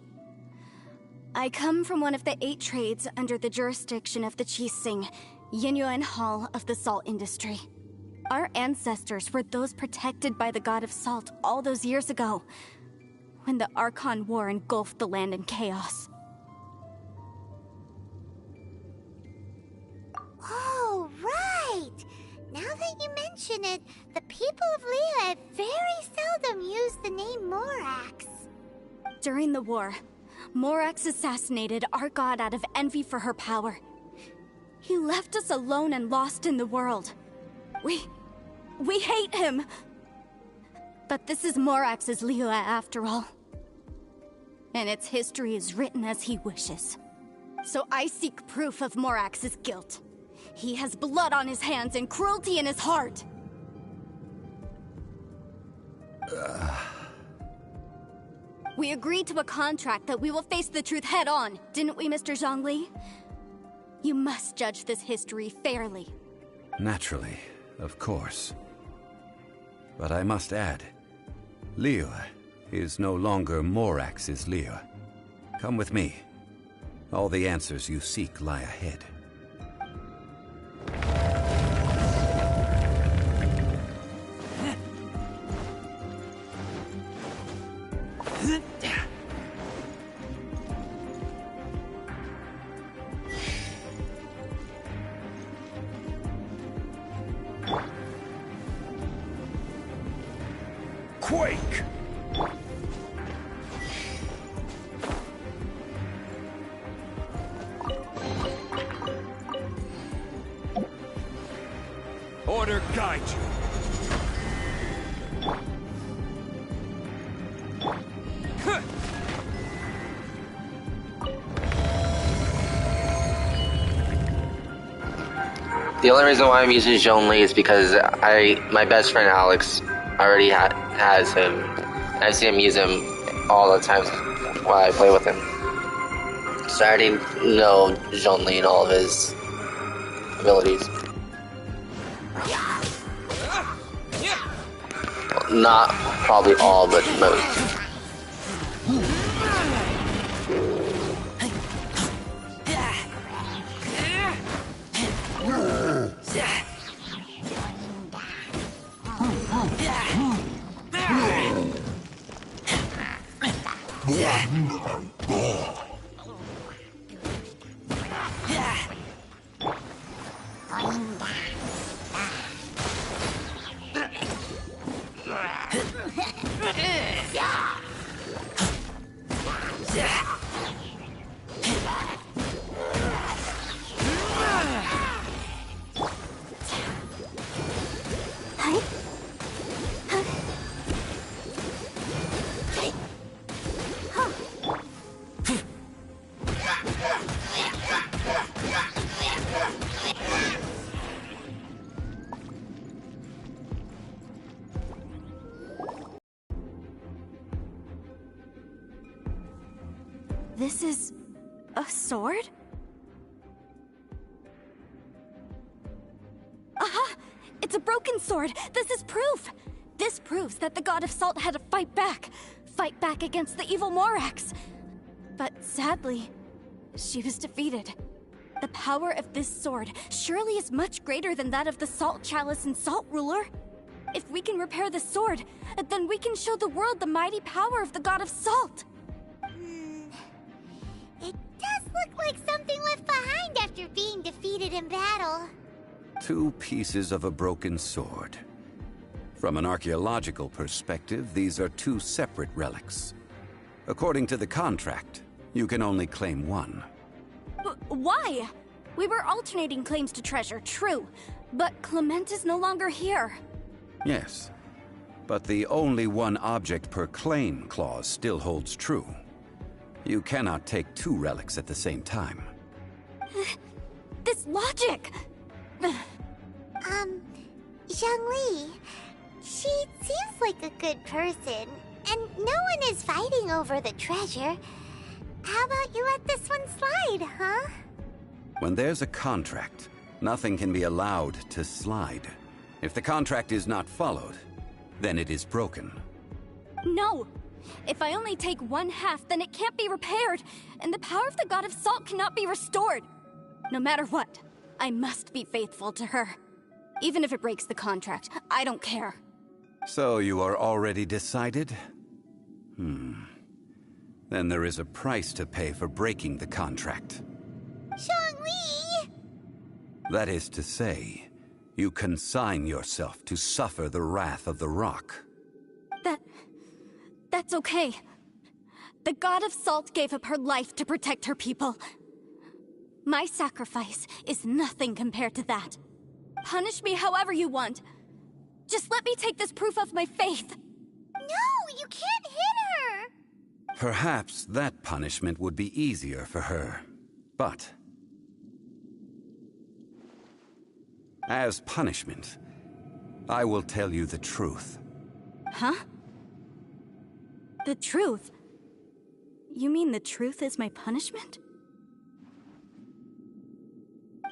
I come from one of the 8 trades under the jurisdiction of the Qixing, Yinyuan Hall of the salt industry. Our ancestors were those protected by the god of salt all those years ago, when the Archon War engulfed the land in chaos. Oh, right! Now that you mention it, the people of Liyue very seldom use the name Morax. During the war, Morax assassinated our god out of envy for her power. He left us alone and lost in the world. We hate him! But this is Morax's Liyue after all. And its history is written as he wishes. So I seek proof of Morax's guilt. He has blood on his hands and cruelty in his heart. We agreed to a contract that we will face the truth head on, didn't we, Mr. Zhongli? You must judge this history fairly. Naturally, of course. But I must add, Liyue is no longer Morax's Liyue. Come with me. All the answers you seek lie ahead. Quake! Order guide you. The only reason why I'm using Zhongli is because my best friend Alex already has him. I've seen him use him all the times while I play with him. So I already know Zhongli and all of his abilities. Well, not probably all, but most. This is a sword? Aha! It's a broken sword! This is proof! This proves that the God of Salt had to fight back against the evil Morax. But sadly, she was defeated. The power of this sword surely is much greater than that of the Salt Chalice and Salt Ruler. If we can repair the sword, then we can show the world the mighty power of the God of Salt. It does look like something left behind after being defeated in battle. 2 pieces of a broken sword. From an archaeological perspective, these are 2 separate relics. According to the contract, you can only claim one. Why? We were alternating claims to treasure, true. But Clement is no longer here. Yes, but the only one object per claim clause still holds true. You cannot take 2 relics at the same time. This logic! Zhongli, she seems like a good person, and no one is fighting over the treasure. How about you let this one slide, huh? When there's a contract, nothing can be allowed to slide. If the contract is not followed, then it is broken. No! If I only take 1/2, then it can't be repaired, and the power of the God of Salt cannot be restored. No matter what, I must be faithful to her. Even if it breaks the contract, I don't care. So you are already decided? Then there is a price to pay for breaking the contract. Zhongli! That is to say, you consign yourself to suffer the wrath of the rock. That's okay. The God of Salt gave up her life to protect her people. My sacrifice is nothing compared to that. Punish me however you want. Just let me take this proof of my faith. No, you can't hit her! Perhaps that punishment would be easier for her. But as punishment, I will tell you the truth. Huh? The truth? You mean the truth is my punishment?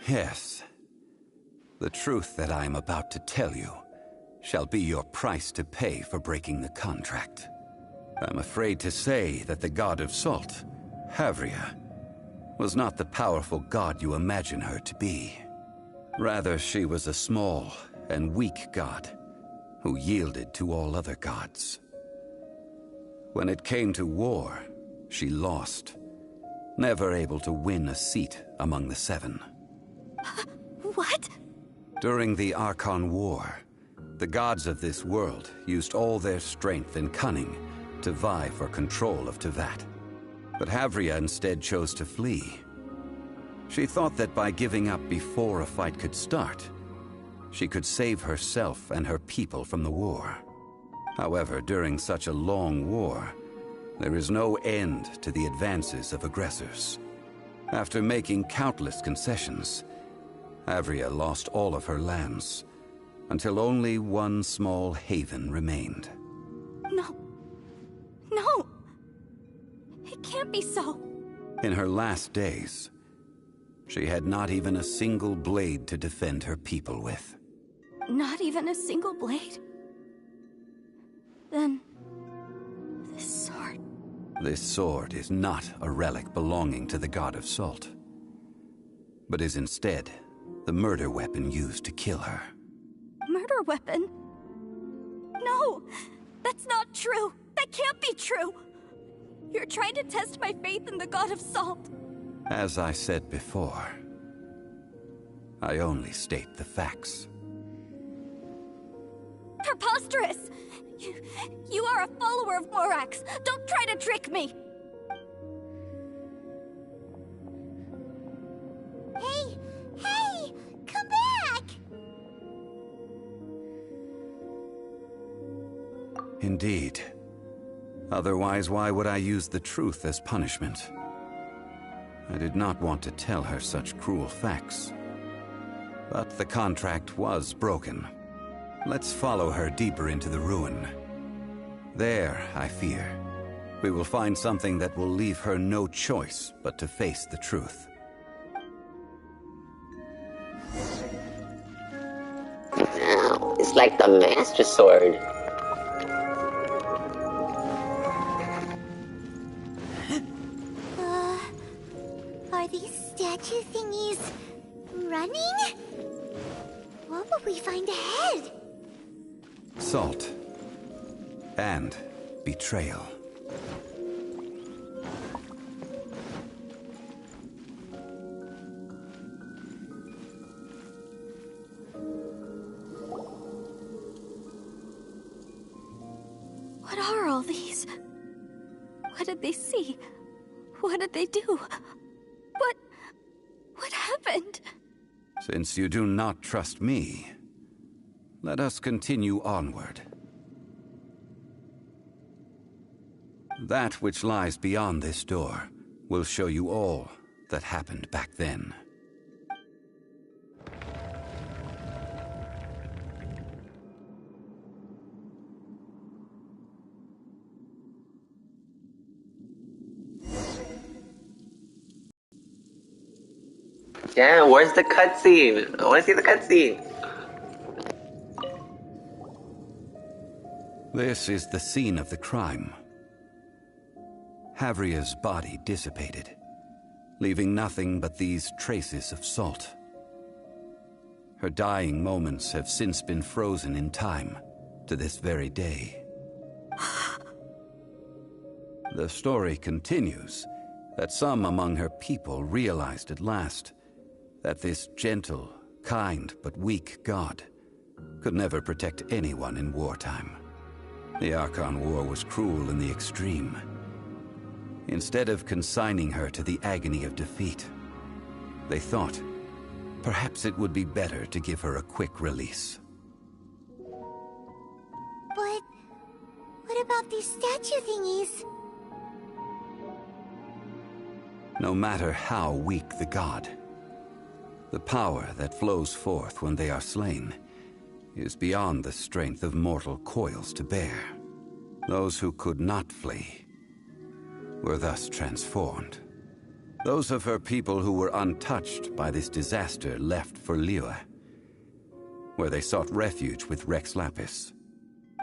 Yes. The truth that I am about to tell you shall be your price to pay for breaking the contract. I'm afraid to say that the God of Salt, Havria, was not the powerful god you imagine her to be. Rather, she was a small and weak god who yielded to all other gods. When it came to war, she lost, never able to win a seat among the 7. What? During the Archon War, the gods of this world used all their strength and cunning to vie for control of Tevat. But Havria instead chose to flee. She thought that by giving up before a fight could start, she could save herself and her people from the war. However, during such a long war, there is no end to the advances of aggressors. After making countless concessions, Havria lost all of her lands, until only one small haven remained. No. No! It can't be so. In her last days, she had not even a single blade to defend her people with. Not even a single blade? Then, this sword... This sword is not a relic belonging to the God of Salt, but is instead the murder weapon used to kill her. Murder weapon? No! That's not true! That can't be true! You're trying to test my faith in the God of Salt. As I said before, I only state the facts. Preposterous! You are a follower of Morax! Don't try to trick me! Hey! Come back! Indeed. Otherwise, why would I use the truth as punishment? I did not want to tell her such cruel facts. But the contract was broken. Let's follow her deeper into the ruin. There, I fear, We will find something that will leave her no choice but to face the truth. It's like the Master Sword. Are these statue thingies running? What will we find ahead? Salt. And betrayal. What are all these? What did they see? What did they do? What happened? Since you do not trust me, let us continue onward. That which lies beyond this door will show you all that happened back then. Yeah, where's the cutscene? I want to see the cutscene. This is the scene of the crime. Havria's body dissipated, leaving nothing but these traces of salt. Her dying moments have since been frozen in time to this very day. The story continues that some among her people realized at last that this gentle, kind, but weak god could never protect anyone in wartime. The Archon War was cruel in the extreme. Instead of consigning her to the agony of defeat, they thought perhaps it would be better to give her a quick release. But what about these statue thingies? No matter how weak the god, the power that flows forth when they are slain is beyond the strength of mortal coils to bear. Those who could not flee were thus transformed. Those of her people who were untouched by this disaster left for Liyue, where they sought refuge with Rex Lapis.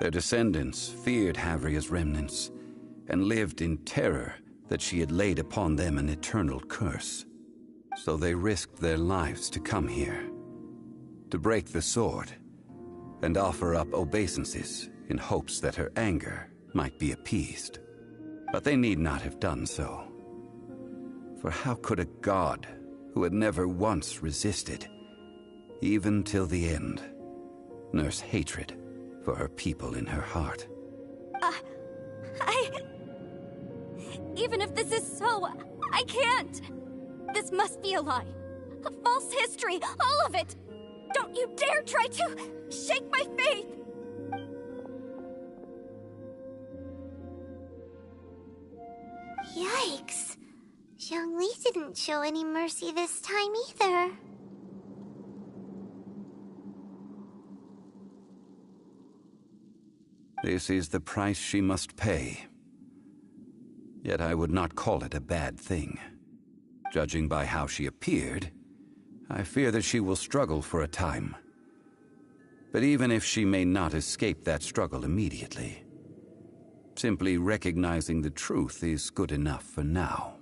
Their descendants feared Havria's remnants and lived in terror that she had laid upon them an eternal curse. So they risked their lives to come here, to break the sword, and offer up obeisances in hopes that her anger might be appeased. But they need not have done so. For how could a god who had never once resisted, even till the end, nurse hatred for her people in her heart? Even if this is so, I can't! This must be a lie. A false history, all of it! Don't you dare try to shake my faith! Yikes. Zhongli didn't show any mercy this time either. This is the price she must pay. Yet I would not call it a bad thing. Judging by how she appeared, I fear that she will struggle for a time. But even if she may not escape that struggle immediately, simply recognizing the truth is good enough for now.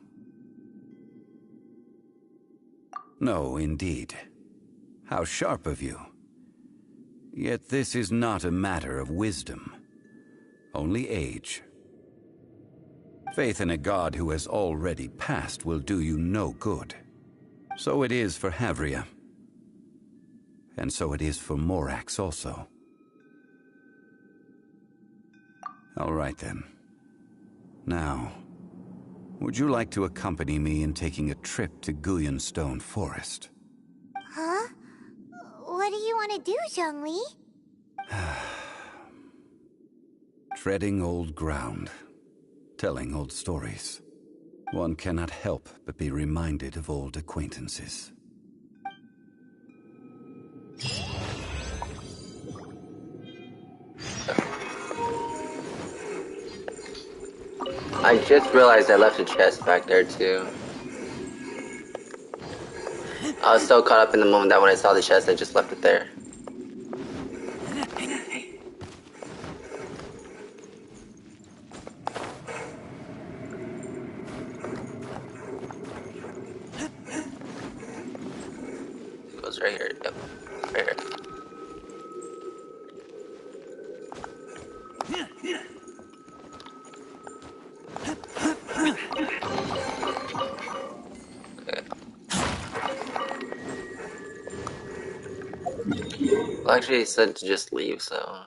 No, indeed. How sharp of you. Yet this is not a matter of wisdom, only age. Faith in a god who has already passed will do you no good. So it is for Havria. And so it is for Morax also. All right then. Now, would you like to accompany me in taking a trip to Guyonstone Forest? Huh? What do you want to do, Zhongli? Treading old ground. Telling old stories. One cannot help but be reminded of old acquaintances. I just realized I left a chest back there too. I was so caught up in the moment that when I saw the chest, I just left it there. It goes right here. Yep, right here. Well, actually, he said to just leave, so.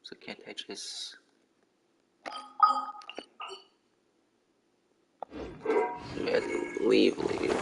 So can't I just. We have to leave.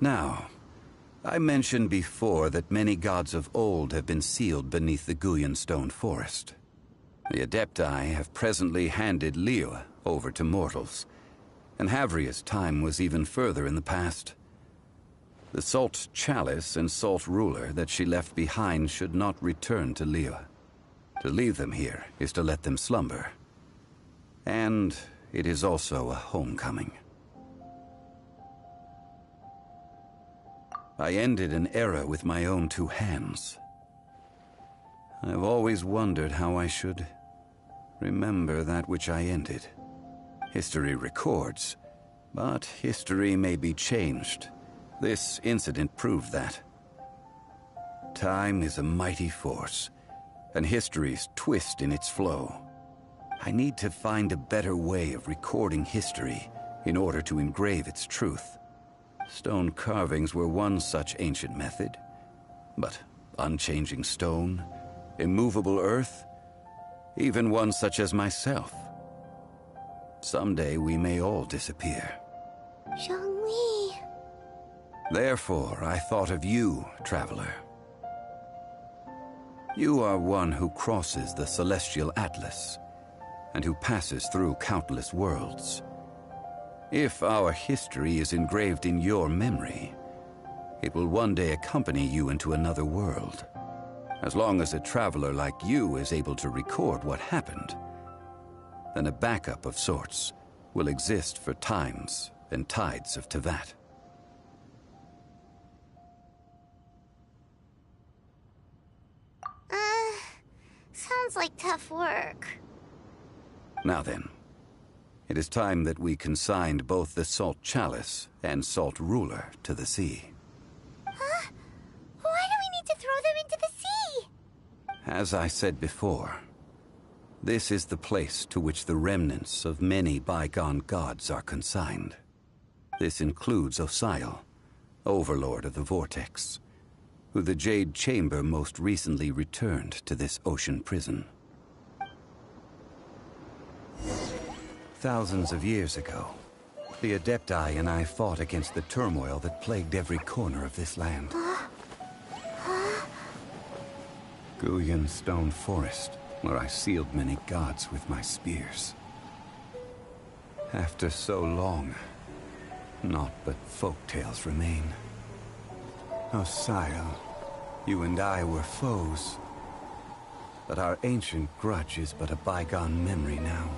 Now, I mentioned before that many gods of old have been sealed beneath the Guyan stone forest. The Adepti have presently handed Liyue over to mortals, and Havria's time was even further in the past. The Salt Chalice and Salt Ruler that she left behind should not return to Liyue. To leave them here is to let them slumber. And it is also a homecoming. I ended an era with my own two hands. I've always wondered how I should remember that which I ended. History records, but history may be changed. This incident proved that. Time is a mighty force, and history's twist in its flow. I need to find a better way of recording history in order to engrave its truth. Stone carvings were one such ancient method, but unchanging stone, immovable earth, even one such as myself. Someday we may all disappear. Zhongli. Therefore, I thought of you, traveler. You are one who crosses the celestial atlas, and who passes through countless worlds. If our history is engraved in your memory, it will one day accompany you into another world. As long as a traveler like you is able to record what happened, then a backup of sorts will exist for times and tides of Teyvat. sounds like tough work. Now then, it is time that we consigned both the Salt Chalice and Salt Ruler to the sea. Huh? Why do we need to throw them into the sea? As I said before, this is the place to which the remnants of many bygone gods are consigned. This includes Osial, Overlord of the Vortex, who the Jade Chamber most recently returned to this ocean prison. Thousands of years ago, the Adepti and I fought against the turmoil that plagued every corner of this land. Guyan Stone Forest, where I sealed many gods with my spears. After so long, naught but folktales remain. Osial, you and I were foes. But our ancient grudge is but a bygone memory now.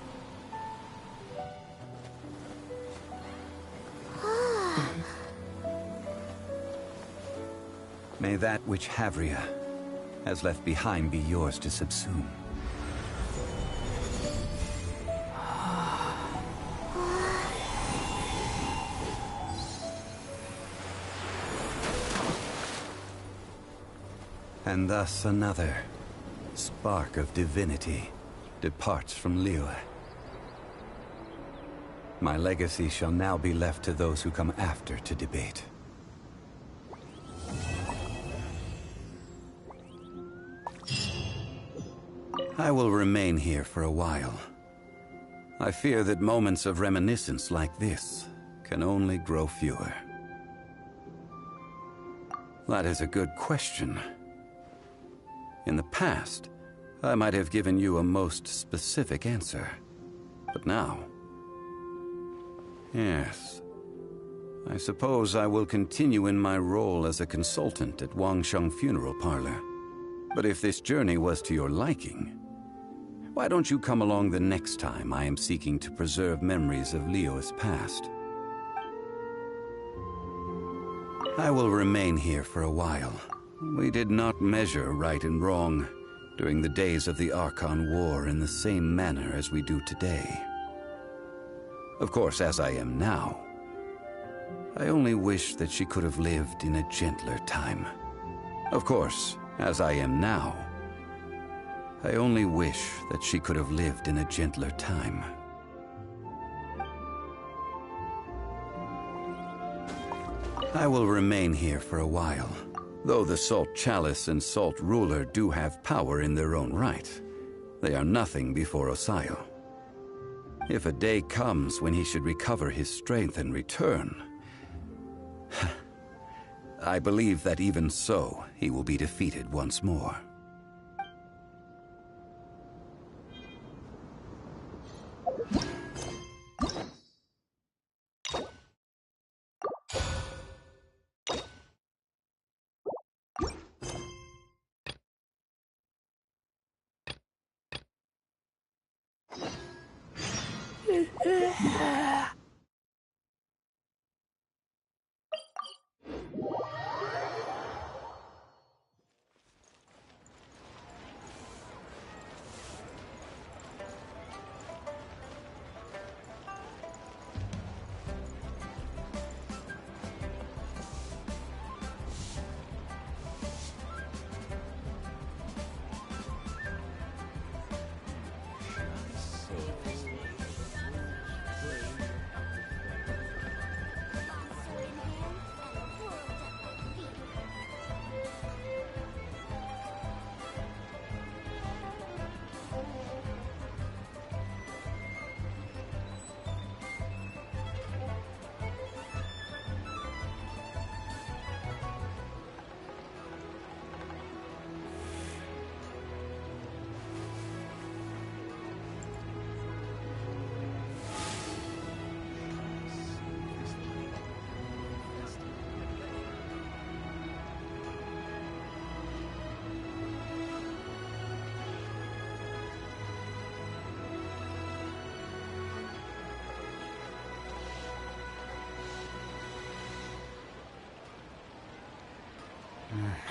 May that which Havria has left behind be yours to subsume. And thus another spark of divinity departs from Liyue. My legacy shall now be left to those who come after to debate. I will remain here for a while. I fear that moments of reminiscence like this can only grow fewer. That is a good question. In the past, I might have given you a most specific answer. But now... yes. I suppose I will continue in my role as a consultant at Wangsheng Funeral Parlor. But if this journey was to your liking, why don't you come along the next time I am seeking to preserve memories of Liyue's past? I will remain here for a while. We did not measure right and wrong during the days of the Archon War in the same manner as we do today. Of course, as I am now, I only wish that she could have lived in a gentler time. Of course, as I am now, I only wish that she could have lived in a gentler time. I will remain here for a while. Though the Salt Chalice and Salt Ruler do have power in their own right, they are nothing before Osial. If a day comes when he should recover his strength and return, I believe that even so, he will be defeated once more.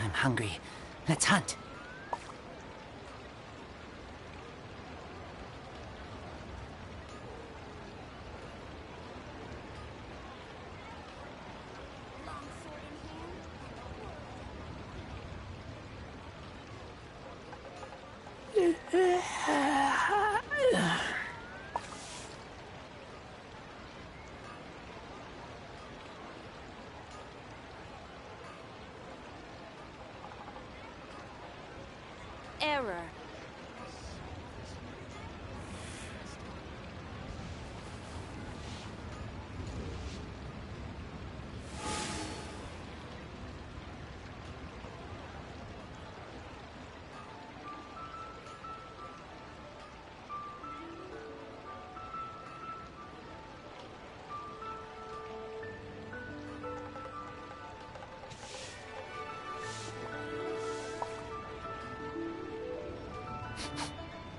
I'm hungry. Let's hunt. Error.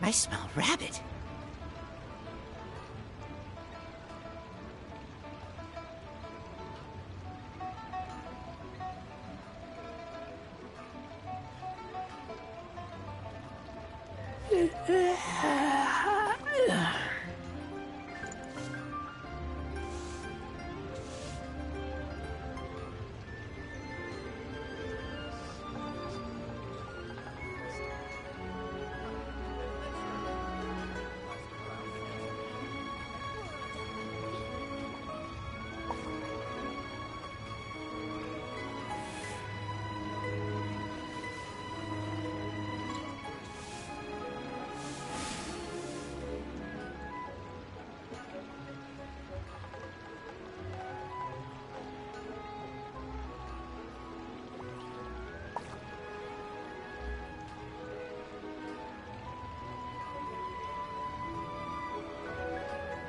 I smell rabbit.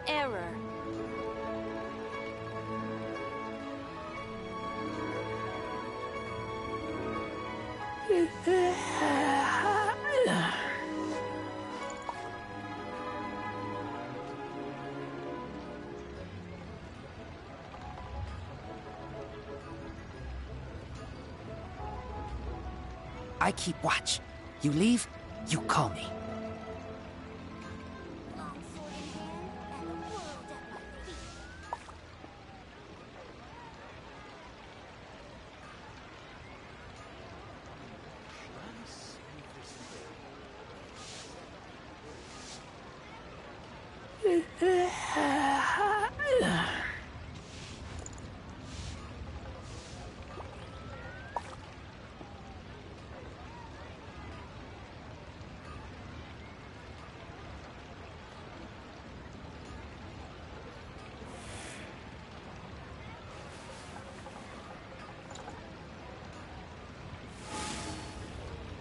Error. I keep watch. You leave, you call me. Long sword in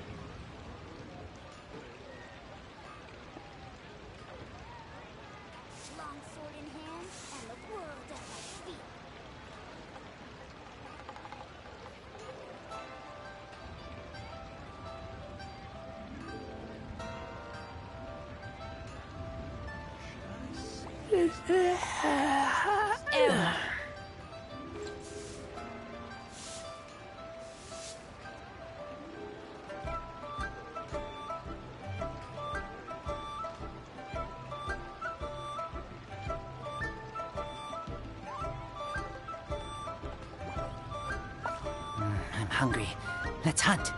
hand and the world at my feet. Long sword in hand and the world at my feet. Error. I'm hungry. Let's hunt.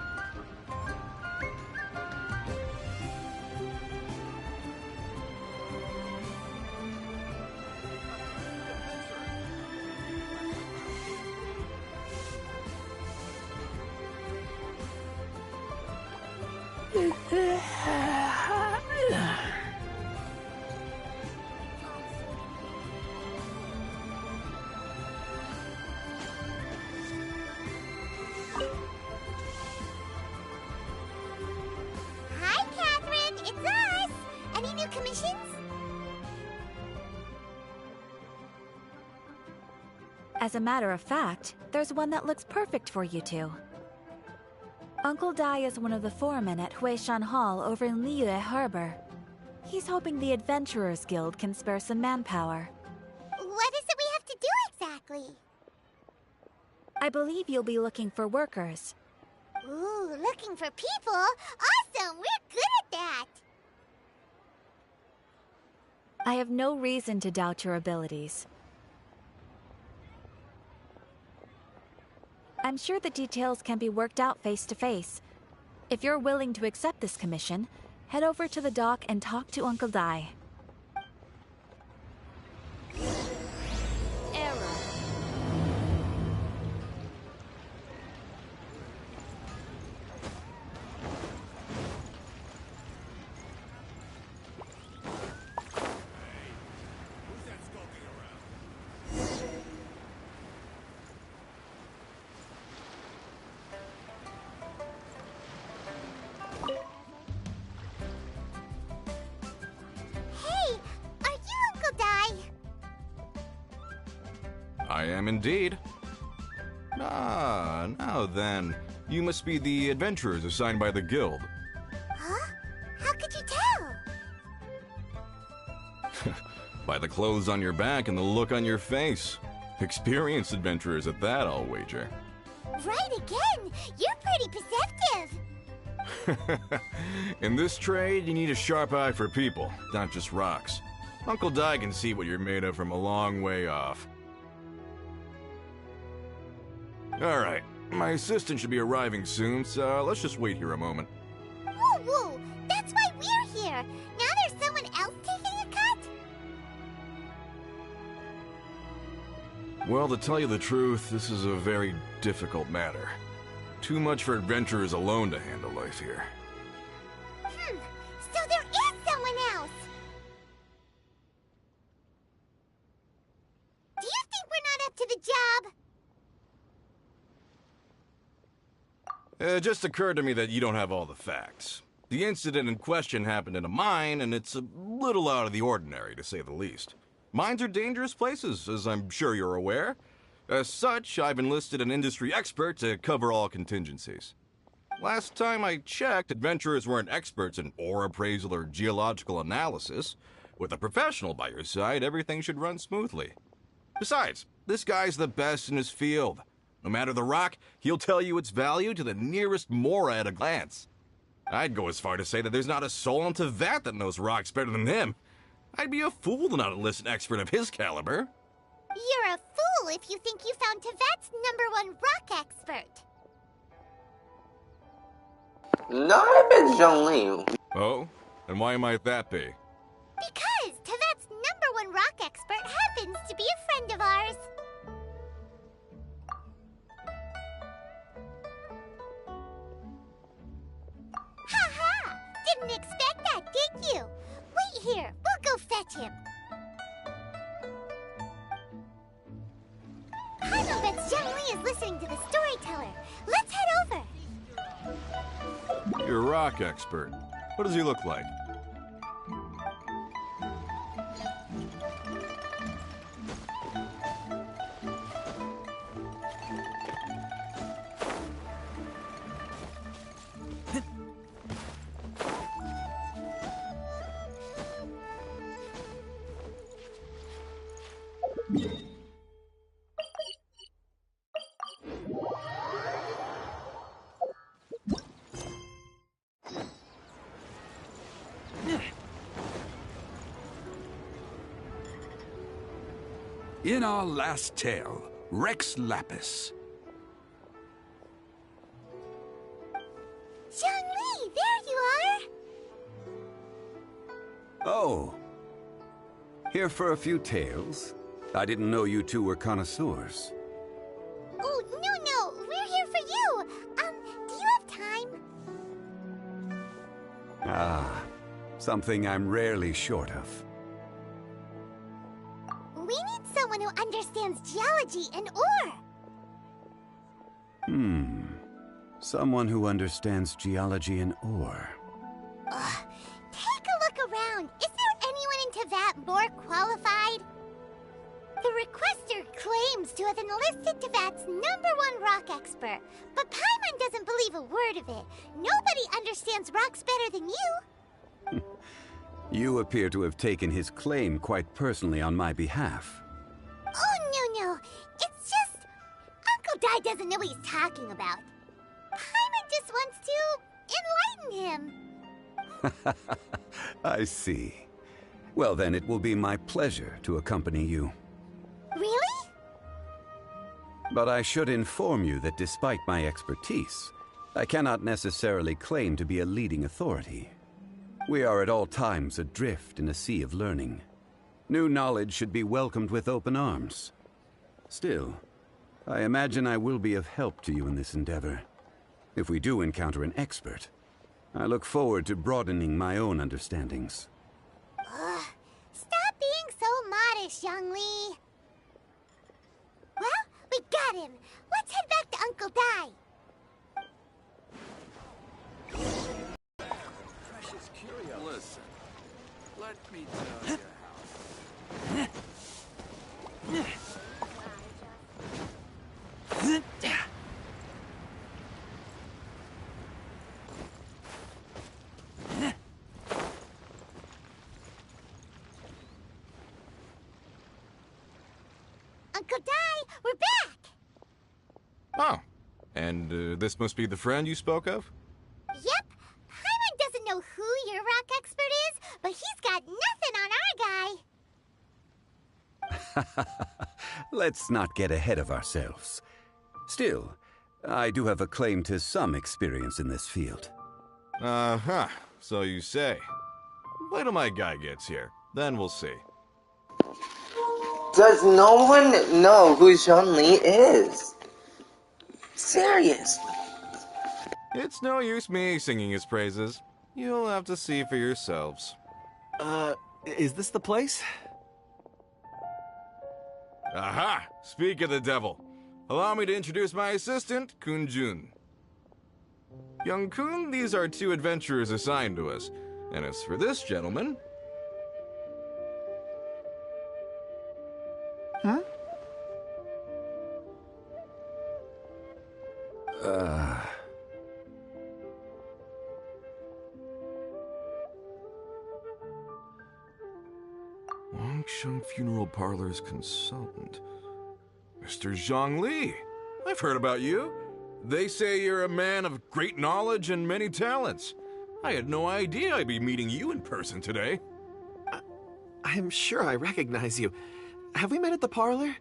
Hi, Catherine. It's us. Any new commissions? As a matter of fact, there's one that looks perfect for you two. Uncle Dai is one of the foremen at Huishan Hall over in Liyue Harbor. He's hoping the Adventurers Guild can spare some manpower. What is it we have to do exactly? I believe you'll be looking for workers. Ooh, looking for people? Awesome! We're good at that! I have no reason to doubt your abilities. I'm sure the details can be worked out face to face. If you're willing to accept this commission, head over to the dock and talk to Uncle Dai. Error. Hey, are you Uncle Dai? I am indeed. Ah, now then. You must be the adventurers assigned by the guild. Huh? How could you tell? By the clothes on your back and the look on your face. Experienced adventurers at that, I'll wager. Right again! You're pretty perceptive! In this trade, you need a sharp eye for people, not just rocks. Uncle Dai can see what you're made of from a long way off. Alright, my assistant should be arriving soon, so let's just wait here a moment. Woo woo! That's why we're here! Now there's someone else taking a cut? Well, to tell you the truth, this is a very difficult matter. Too much for adventurers alone to handle life here. So there is someone else! Do you think we're not up to the job? It just occurred to me that you don't have all the facts. The incident in question happened in a mine, and it's a little out of the ordinary, to say the least. Mines are dangerous places, as I'm sure you're aware. As such, I've enlisted an industry expert to cover all contingencies. Last time I checked, adventurers weren't experts in ore appraisal or geological analysis. With a professional by your side, everything should run smoothly. Besides, this guy's the best in his field. No matter the rock, he'll tell you its value to the nearest mora at a glance. I'd go as far to say that there's not a soul on Tevat that knows rocks better than him. I'd be a fool to not enlist an expert of his caliber. You're a fool if you think you found Tevat's #1 rock expert. No, I bet Zhongli. Oh? And why might that be? Because Tevat's #1 rock expert happens to be a friend of ours. Ha! Didn't expect that, did you? Wait here, we'll go fetch him. Paimon bets Zhongli is listening to the storyteller. Let's head over. You're a rock expert. What does he look like? In our last tale, Rex Lapis. Zhongli, there you are! Oh. Here for a few tales? I didn't know you two were connoisseurs. Oh, no, we're here for you. Do you have time? Ah, something I'm rarely short of. We need someone who understands geology and ore. Someone who understands geology and ore. Take a look around. Is there anyone in Tevat more qualified? The requester claims to have enlisted Tevat's #1 rock expert, but Paimon doesn't believe a word of it. Nobody understands rocks better than you. You appear to have taken his claim quite personally on my behalf. Oh, no. It's just... Uncle Dai doesn't know what he's talking about. Paimon just wants to enlighten him. I see. Well, then it will be my pleasure to accompany you. Really? But I should inform you that despite my expertise, I cannot necessarily claim to be a leading authority. We are at all times adrift in a sea of learning. New knowledge should be welcomed with open arms. Still, I imagine I will be of help to you in this endeavor. If we do encounter an expert, I look forward to broadening my own understandings. Ugh, stop being so modest, Young Lee. Well, we got him. Let's head back to Uncle Dai. Precious curio. Listen, let me tell you Uncle Dai, we're back! Oh, and this must be the friend you spoke of? Yep. Hyman doesn't know who your rock expert is, but he's got nothing on our guy. Let's not get ahead of ourselves. Still, I do have a claim to some experience in this field. Uh-huh, so you say. Wait till my guy gets here, then we'll see. Does no one know who Zhongli is? Seriously. It's no use me singing his praises. You'll have to see for yourselves. Is this the place? Aha! Speak of the devil. Allow me to introduce my assistant, Kun Jun. Young Kun, these are 2 adventurers assigned to us. And as for this gentleman... Huh? Wangsheng Funeral Parlor's consultant. Mr. Zhang Li. I've heard about you. They say you're a man of great knowledge and many talents. I had no idea I'd be meeting you in person today. I'm sure I recognize you. Have we met at the parlor?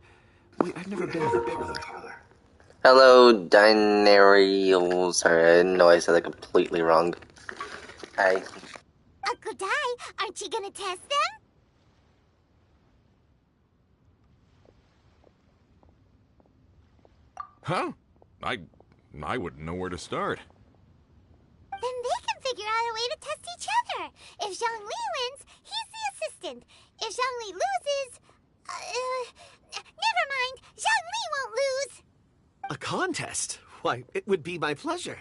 I've never been to the parlor. Hello, Dinerio. Sorry, I know I said that completely wrong. Hi. Uncle Dai, aren't you gonna test them? Huh? I wouldn't know where to start. Then they can figure out a way to test each other. If Zhang Li wins, he's the assistant. If Zhang Li loses... never mind. Zhang Li won't lose. A contest? Why, it would be my pleasure.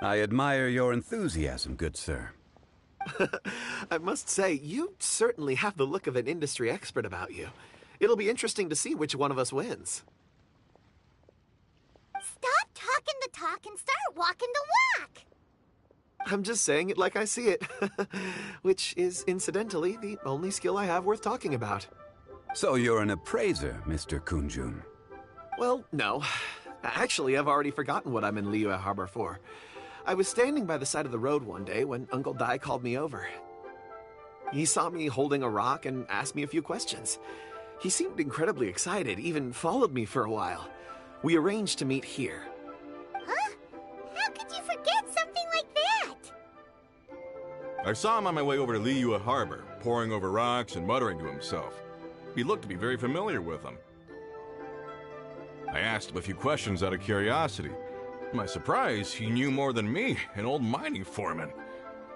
I admire your enthusiasm, good sir. I must say, you certainly have the look of an industry expert about you. It'll be interesting to see which one of us wins. Stop talking the talk and start walking the walk. I'm just saying it like I see it. Which is, incidentally, the only skill I have worth talking about. So you're an appraiser, Mr. Kunjun? Well, no. Actually, I've already forgotten what I'm in Liyue Harbor for. I was standing by the side of the road one day when Uncle Dai called me over. He saw me holding a rock and asked me a few questions. He seemed incredibly excited, even followed me for a while. We arranged to meet here. Huh? How could you forget something like that? I saw him on my way over to Liyue Harbor, poring over rocks and muttering to himself. He looked to be very familiar with them. I asked him a few questions out of curiosity. To my surprise, he knew more than me, an old mining foreman.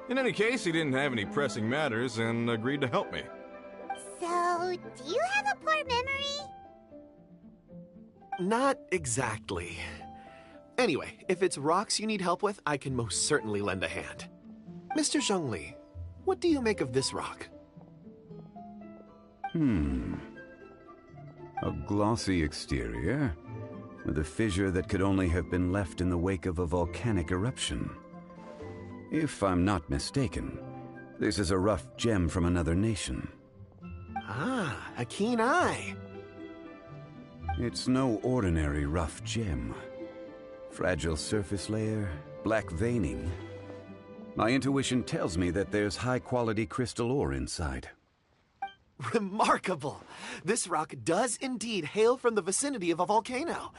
In any case, he didn't have any pressing matters and agreed to help me. So, do you have a poor memory? Not exactly. Anyway, if it's rocks you need help with, I can most certainly lend a hand. Mr. Zhongli, what do you make of this rock? A glossy exterior, with a fissure that could only have been left in the wake of a volcanic eruption. If I'm not mistaken, this is a rough gem from another nation. Ah, a keen eye. It's no ordinary rough gem. Fragile surface layer, black veining. My intuition tells me that there's high-quality crystal ore inside. Remarkable! This rock does indeed hail from the vicinity of a volcano.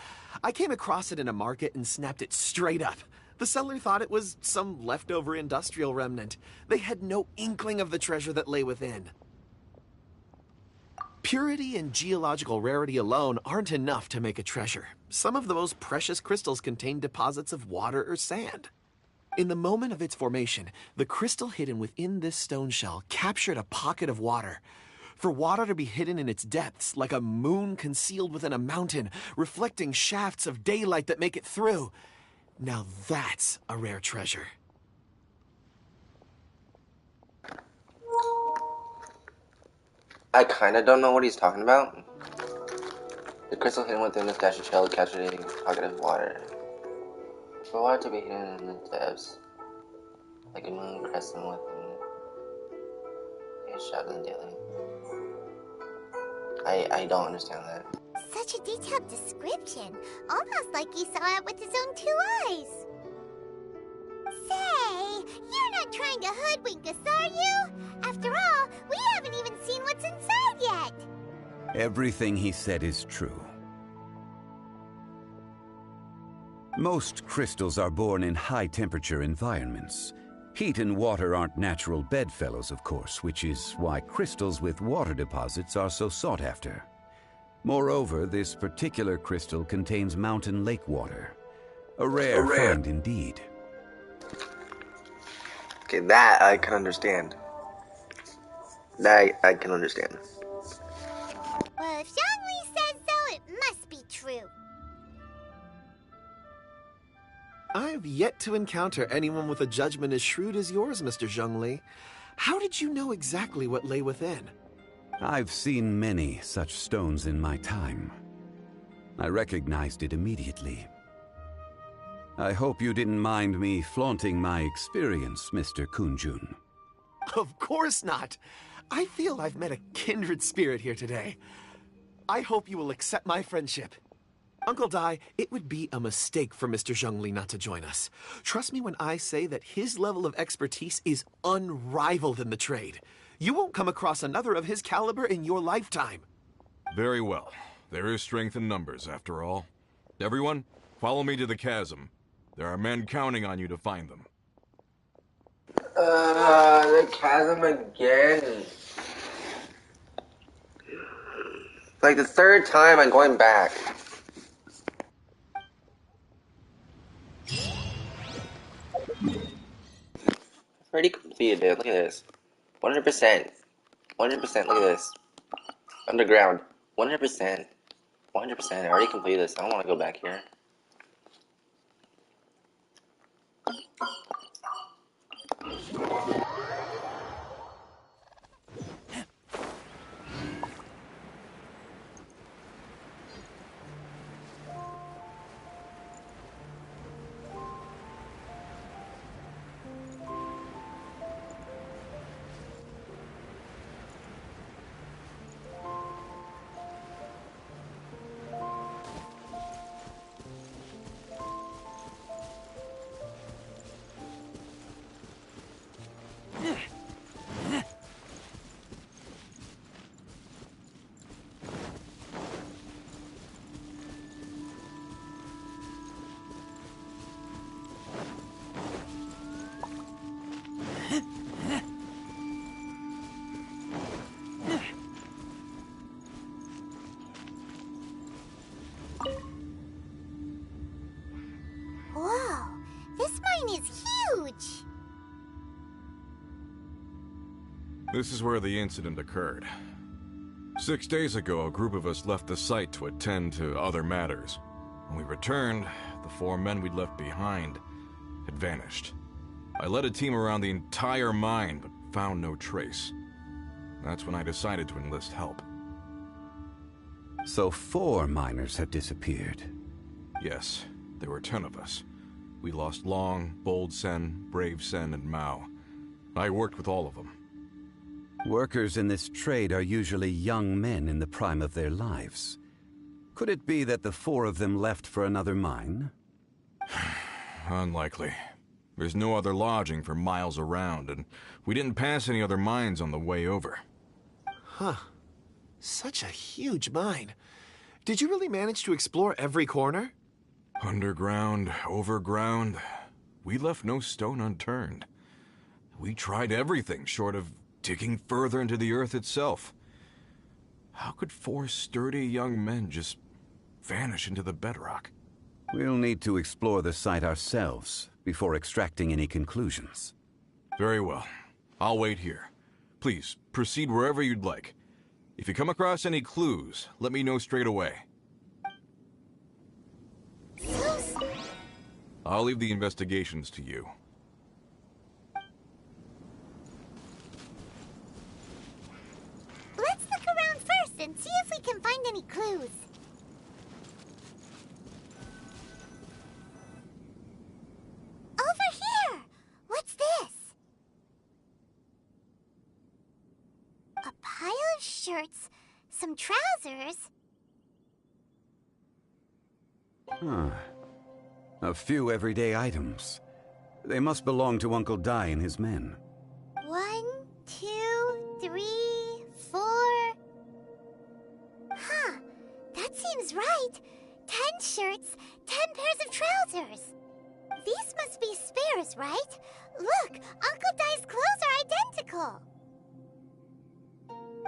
I came across it in a market and snapped it straight up. The seller thought it was some leftover industrial remnant. They had no inkling of the treasure that lay within. Purity and geological rarity alone aren't enough to make a treasure. Some of the most precious crystals contain deposits of water or sand. In the moment of its formation, the crystal hidden within this stone shell captured a pocket of water. For water to be hidden in its depths, like a moon concealed within a mountain, reflecting shafts of daylight that make it through. Now that's a rare treasure. I kinda don't know what he's talking about. The crystal hidden within the statue shell captured a pocket of water. For water to be hidden in the depths, like a moon crescent within a shadow in daylight. I don't understand that. Such a detailed description. Almost like he saw it with his own 2 eyes. Say, you're not trying to hoodwink us, are you? After all, we haven't even seen what's inside yet. Everything he said is true. Most crystals are born in high-temperature environments. Heat and water aren't natural bedfellows, of course, which is why crystals with water deposits are so sought after. Moreover, this particular crystal contains mountain lake water. A rare find indeed. Okay, that I can understand. That I can understand. Well, if Zhongli says so, it must be true. I've yet to encounter anyone with a judgment as shrewd as yours, Mr. Zhongli. How did you know exactly what lay within? I've seen many such stones in my time. I recognized it immediately. I hope you didn't mind me flaunting my experience, Mr. Kunjun. Of course not. I feel I've met a kindred spirit here today. I hope you will accept my friendship. Uncle Dai, it would be a mistake for Mr. Zhongli not to join us. Trust me when I say that his level of expertise is unrivaled in the trade. You won't come across another of his caliber in your lifetime. Very well. There is strength in numbers, after all. Everyone, follow me to the chasm. There are men counting on you to find them. The chasm again. Like the 3rd time I'm going back. Already completed it. Look at this. 100%. 100%. Look at this. Underground. 100%. 100%. I already completed this. I don't want to go back here. Whoa, this mine is huge. This is where the incident occurred. 6 days ago, a group of us left the site to attend to other matters. When we returned, the 4 men we'd left behind had vanished. I led a team around the entire mine, but found no trace. That's when I decided to enlist help. So 4 miners have disappeared. Yes, there were 10 of us. We lost Long, Bold Sen, Brave Sen, and Mao. I worked with all of them. Workers in this trade are usually young men in the prime of their lives. Could it be that the 4 of them left for another mine? Unlikely. There's no other lodging for miles around, and we didn't pass any other mines on the way over. Huh. Such a huge mine. Did you really manage to explore every corner? Underground, overground. we left no stone unturned. We tried everything short of digging further into the earth itself. How could 4 sturdy young men just vanish into the bedrock? We'll need to explore the site ourselves before extracting any conclusions. Very well. I'll wait here. Please, proceed wherever you'd like. If you come across any clues, let me know straight away. I'll leave the investigations to you. Let's look around first and see if we can find any clues. Over here! What's this? A pile of shirts, some trousers. Huh. A few everyday items. They must belong to Uncle Dai and his men. 1, 2, 3, 4. Huh. That seems right. 10 shirts, 10 pairs of trousers. These must be spares, right? Look, Uncle Dai's clothes are identical.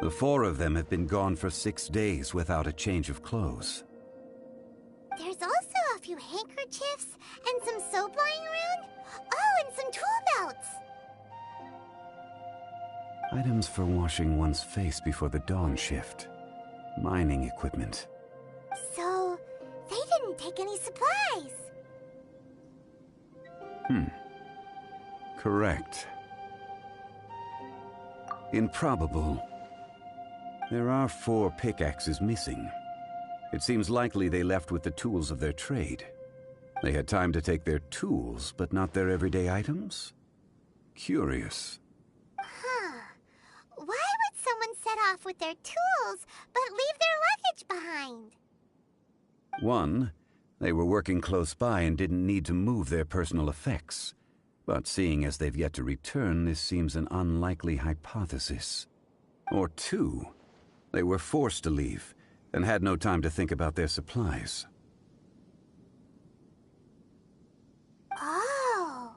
The 4 of them have been gone for 6 days without a change of clothes. There's also a few handkerchiefs and some soap lying around. Oh, and some tool belts. Items for washing one's face before the dawn shift. Mining equipment. So, they didn't take any supplies. Correct. Improbable. There are 4 pickaxes missing. It seems likely they left with the tools of their trade. They had time to take their tools, but not their everyday items? Curious. Huh. Why would someone set off with their tools, but leave their luggage behind? 1, they were working close by and didn't need to move their personal effects. But seeing as they've yet to return, this seems an unlikely hypothesis. Or 2, they were forced to leave and had no time to think about their supplies. Oh.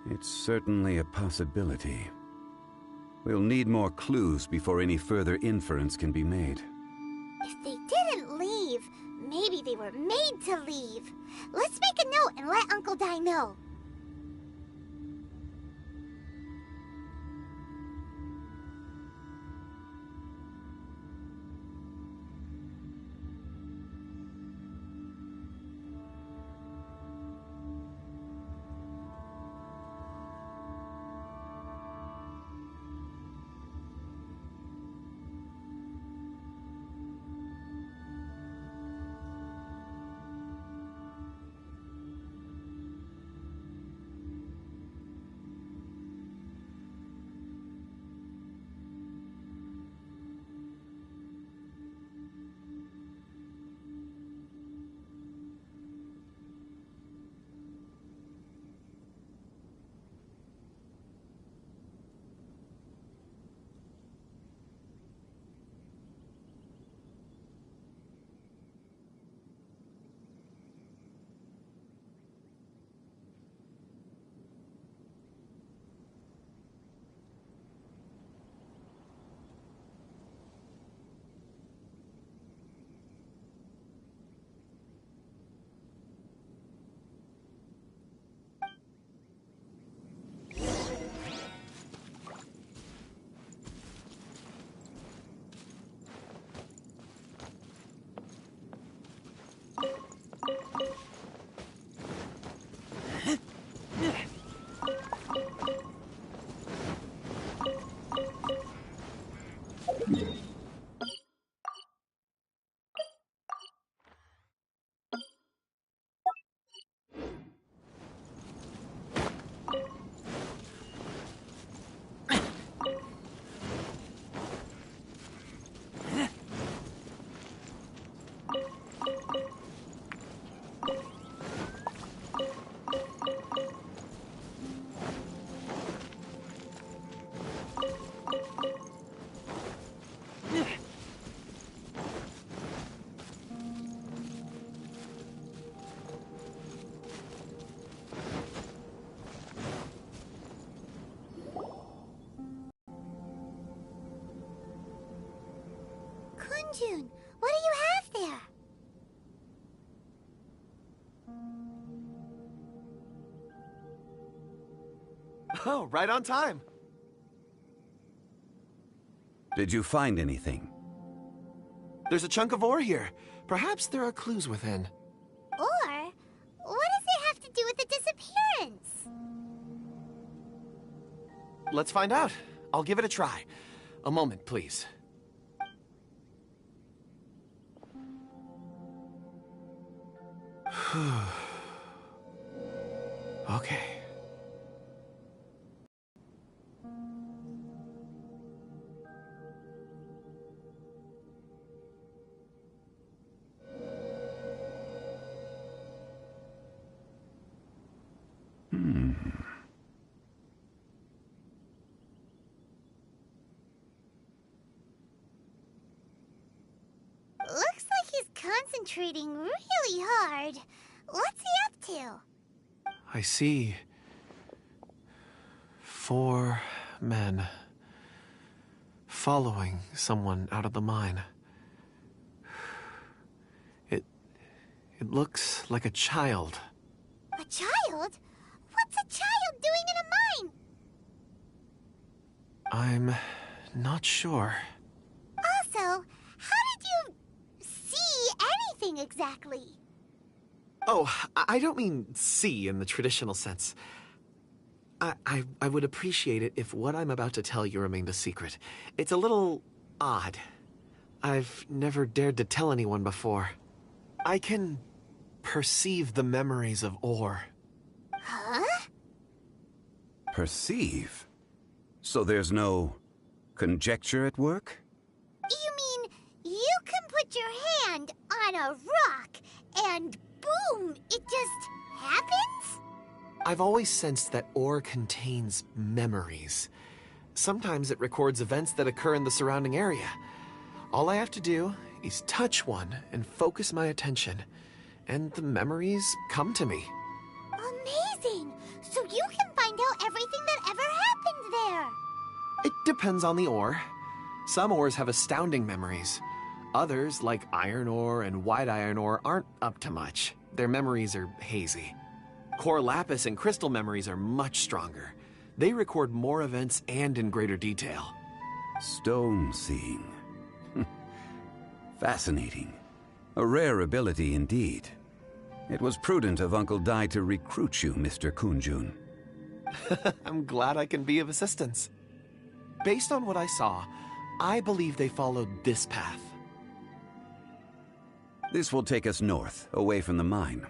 It's certainly a possibility. We'll need more clues before any further inference can be made. If they didn't leave, maybe they were made to leave. Let's make a note and let Uncle Dai know. Kunjun, what do you have there? Oh, right on time. Did you find anything? There's a chunk of ore here. Perhaps there are clues within. Or, what does it have to do with the disappearance? Let's find out. I'll give it a try. A moment, please. Okay. Looks like he's concentrating really hard. What's he up to? I see 4 men following someone out of the mine. It looks like a child. A child? What's a child doing in a mine? I'm not sure. Also, how did you see anything exactly? Oh, I don't mean see in the traditional sense. I would appreciate it if what I'm about to tell you remained a secret. It's a little odd. I've never dared to tell anyone before. I can perceive the memories of ore. Huh? Perceive? So there's no conjecture at work? You mean you can put your hand on a rock and boom, it just happens? I've always sensed that ore contains memories. Sometimes it records events that occur in the surrounding area. All I have to do is touch one and focus my attention, and the memories come to me. Amazing! So so you can find out everything that ever happened there. It depends on the ore. Some ores have astounding memories. Others, like iron ore and white iron ore, aren't up to much. Their memories are hazy. Core lapis and crystal memories are much stronger. They record more events and in greater detail. Stone seeing. Fascinating. A rare ability indeed. It was prudent of Uncle Dai to recruit you, Mr. Kunjun. I'm glad I can be of assistance. Based on what I saw, I believe they followed this path. This will take us north, away from the mine.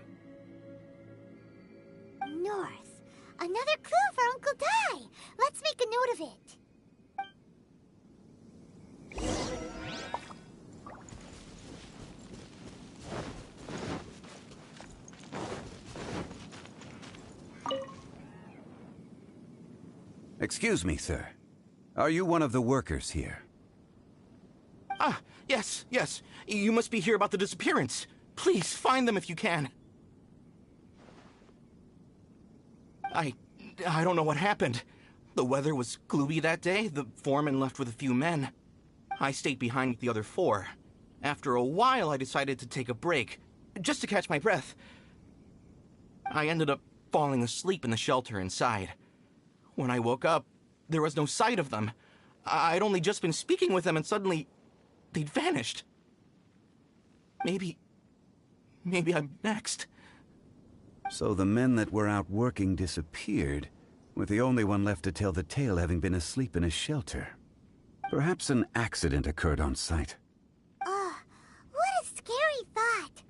North. Another clue for Uncle Dai. Let's make a note of it. Excuse me, sir. Are you one of the workers here? Ah, yes. You must be here about the disappearance. Please, find them if you can. I don't know what happened. The weather was gloomy that day. The foreman left with a few men. I stayed behind with the other 4. After a while, I decided to take a break, just to catch my breath. I ended up falling asleep in the shelter inside. When I woke up, there was no sight of them. I'd only just been speaking with them and suddenly they'd vanished. Maybe I'm next. So the men that were out working disappeared, with the only one left to tell the tale having been asleep in a shelter. Perhaps an accident occurred on site. What a scary thought.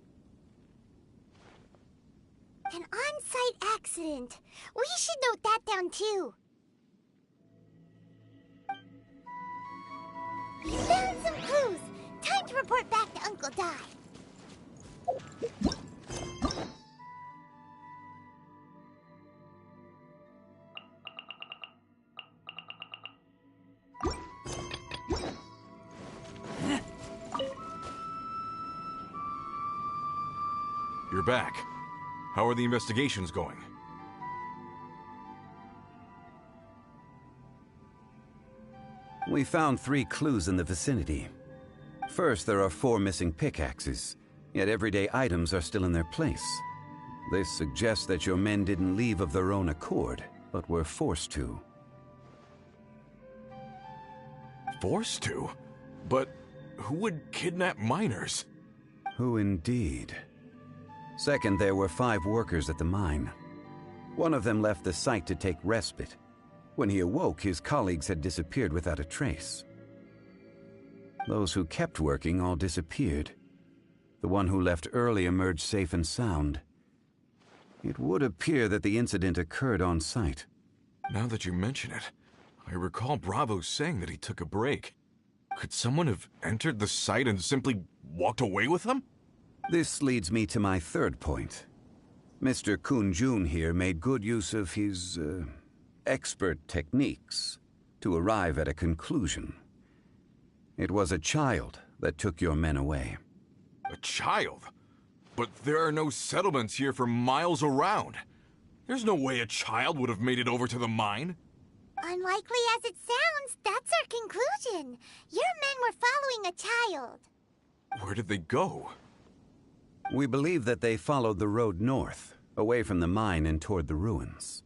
An on-site accident. We should note that down too. We found some clues. Time to report back to Uncle Dai. You're back. How are the investigations going? We found 3 clues in the vicinity. First, there are 4 missing pickaxes, yet everyday items are still in their place. This suggests that your men didn't leave of their own accord, but were forced to. Forced to? But who would kidnap miners? Who indeed? Second, there were 5 workers at the mine. One of them left the site to take respite. When he awoke, his colleagues had disappeared without a trace. Those who kept working all disappeared. The one who left early emerged safe and sound. It would appear that the incident occurred on site. Now that you mention it, I recall Bravo saying that he took a break. Could someone have entered the site and simply walked away with them? This leads me to my third point. Mr. Kunjun here made good use of his, expert techniques to arrive at a conclusion. It was a child that took your men away. A child? But there are no settlements here for miles around. There's no way a child would have made it over to the mine. Unlikely as it sounds, that's our conclusion. Your men were following a child. Where did they go? We believe that they followed the road north, away from the mine and toward the ruins.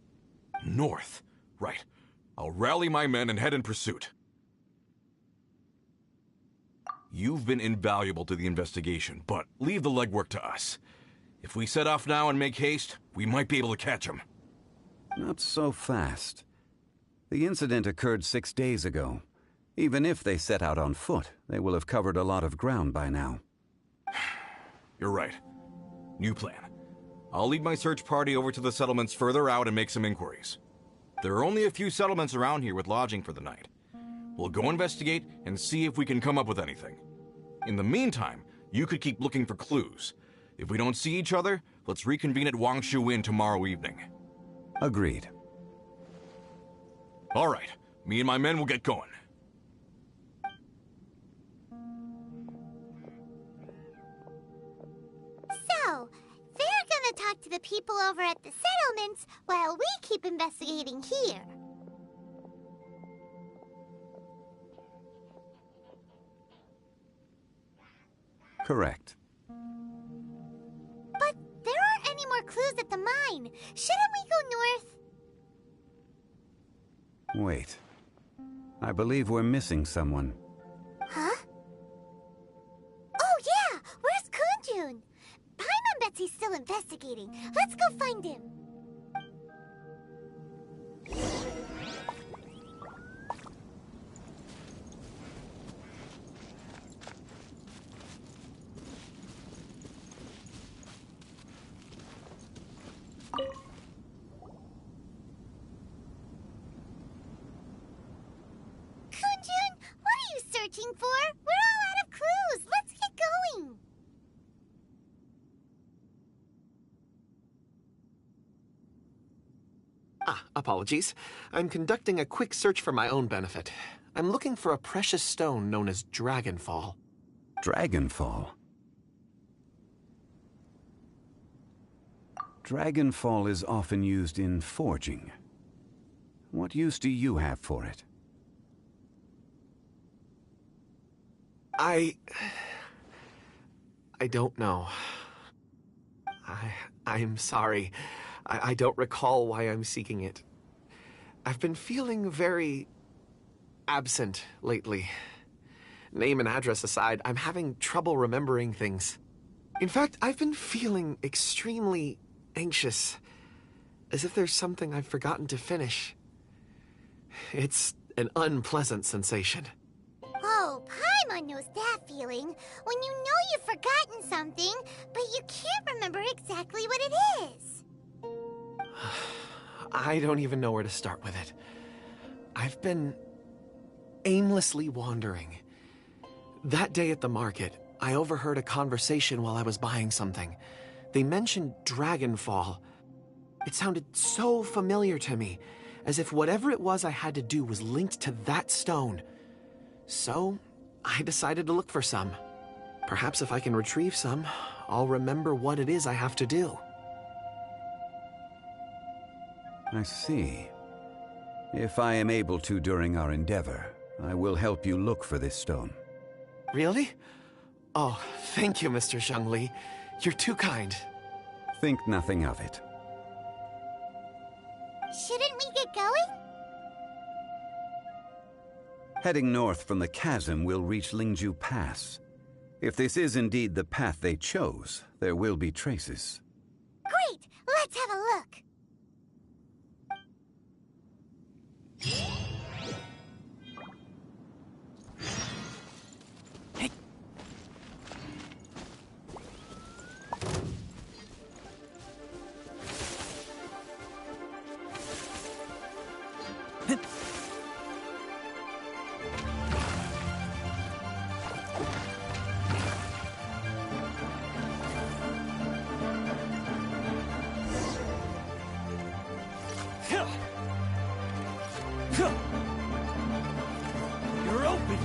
North? Right. I'll rally my men and head in pursuit. You've been invaluable to the investigation, but leave the legwork to us. If we set off now and make haste, we might be able to catch them. Not so fast. The incident occurred 6 days ago. Even if they set out on foot, they will have covered a lot of ground by now. You're right. New plan. I'll lead my search party over to the settlements further out and make some inquiries. There are only a few settlements around here with lodging for the night. We'll go investigate and see if we can come up with anything. In the meantime, you could keep looking for clues. If we don't see each other, let's reconvene at Wangshu Inn tomorrow evening. Agreed. All right. Me and my men will get going. So, they're to talk to the people over at the settlements while we keep investigating here. Correct. But there aren't any more clues at the mine. Shouldn't we go north? Wait. I believe we're missing someone. Huh? Oh yeah! Where's Kunjun? Paimon bets he's still investigating. Let's go find him. Kunjun, what are you searching for? We're all out of clues. Let's get going. Apologies. I'm conducting a quick search for my own benefit. I'm looking for a precious stone known as Dragonfall. Dragonfall? Dragonfall is often used in forging. What use do you have for it? I don't know. I'm sorry. I don't recall why I'm seeking it. I've been feeling very absent lately. Name and address aside, I'm having trouble remembering things. In fact, I've been feeling extremely anxious, as if there's something I've forgotten to finish. It's an unpleasant sensation. Oh, Paimon knows that feeling. When you know you've forgotten something, but you can't remember exactly what it is. I don't even know where to start with it. I've been aimlessly wandering. That day at the market, I overheard a conversation while I was buying something. They mentioned Dragonfall. It sounded so familiar to me, as if whatever it was I had to do was linked to that stone. So, I decided to look for some. Perhaps if I can retrieve some, I'll remember what it is I have to do. I see. If I am able to during our endeavor, I will help you look for this stone. Really? Oh, thank you, Mr. Zhongli. You're too kind. Think nothing of it. Shouldn't we get going? Heading north from the chasm, we'll reach Lingju Pass. If this is indeed the path they chose, there will be traces. Great! Let's have a look. You're open!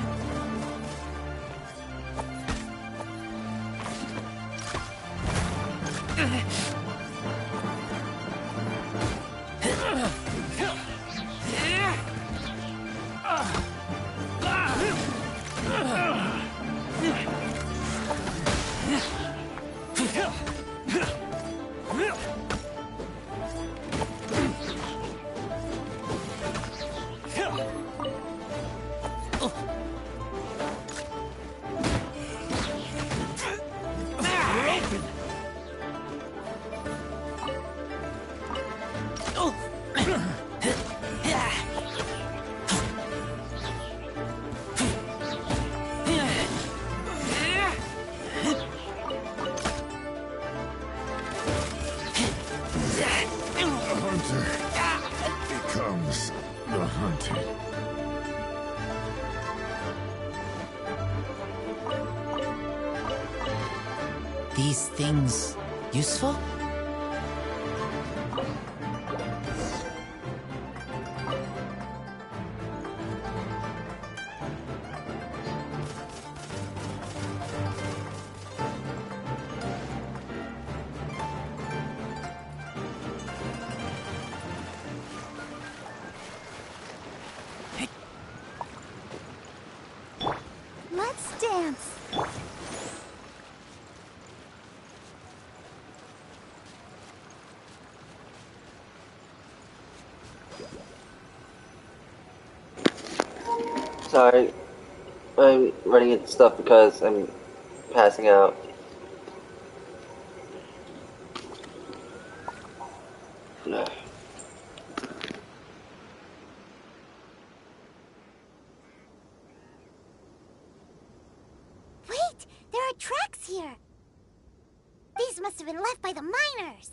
Becomes the hunted. These things useful? Sorry. I'm running into stuff because I'm passing out. No. Wait! There are tracks here! These must have been left by the miners!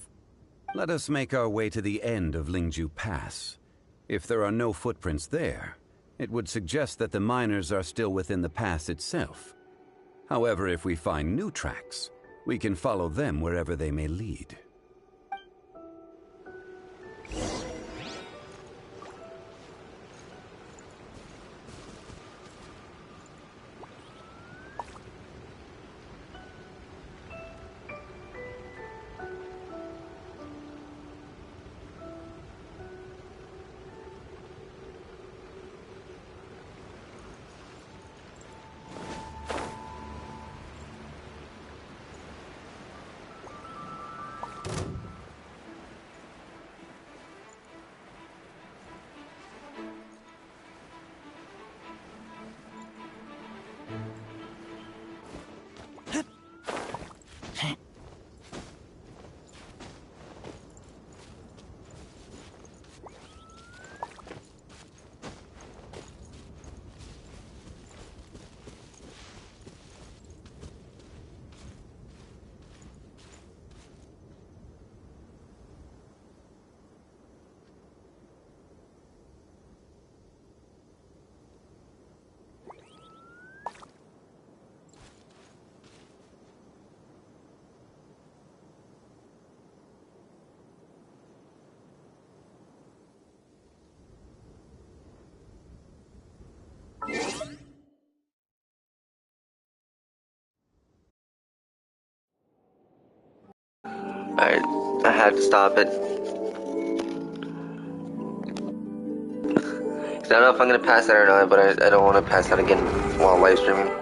Let us make our way to the end of Lingju Pass. If there are no footprints there, it would suggest that the miners are still within the pass itself. However, if we find new tracks, we can follow them wherever they may lead. Alright, I had to stop it. I don't know if I'm gonna pass out or not, but I don't want to pass out again while live streaming.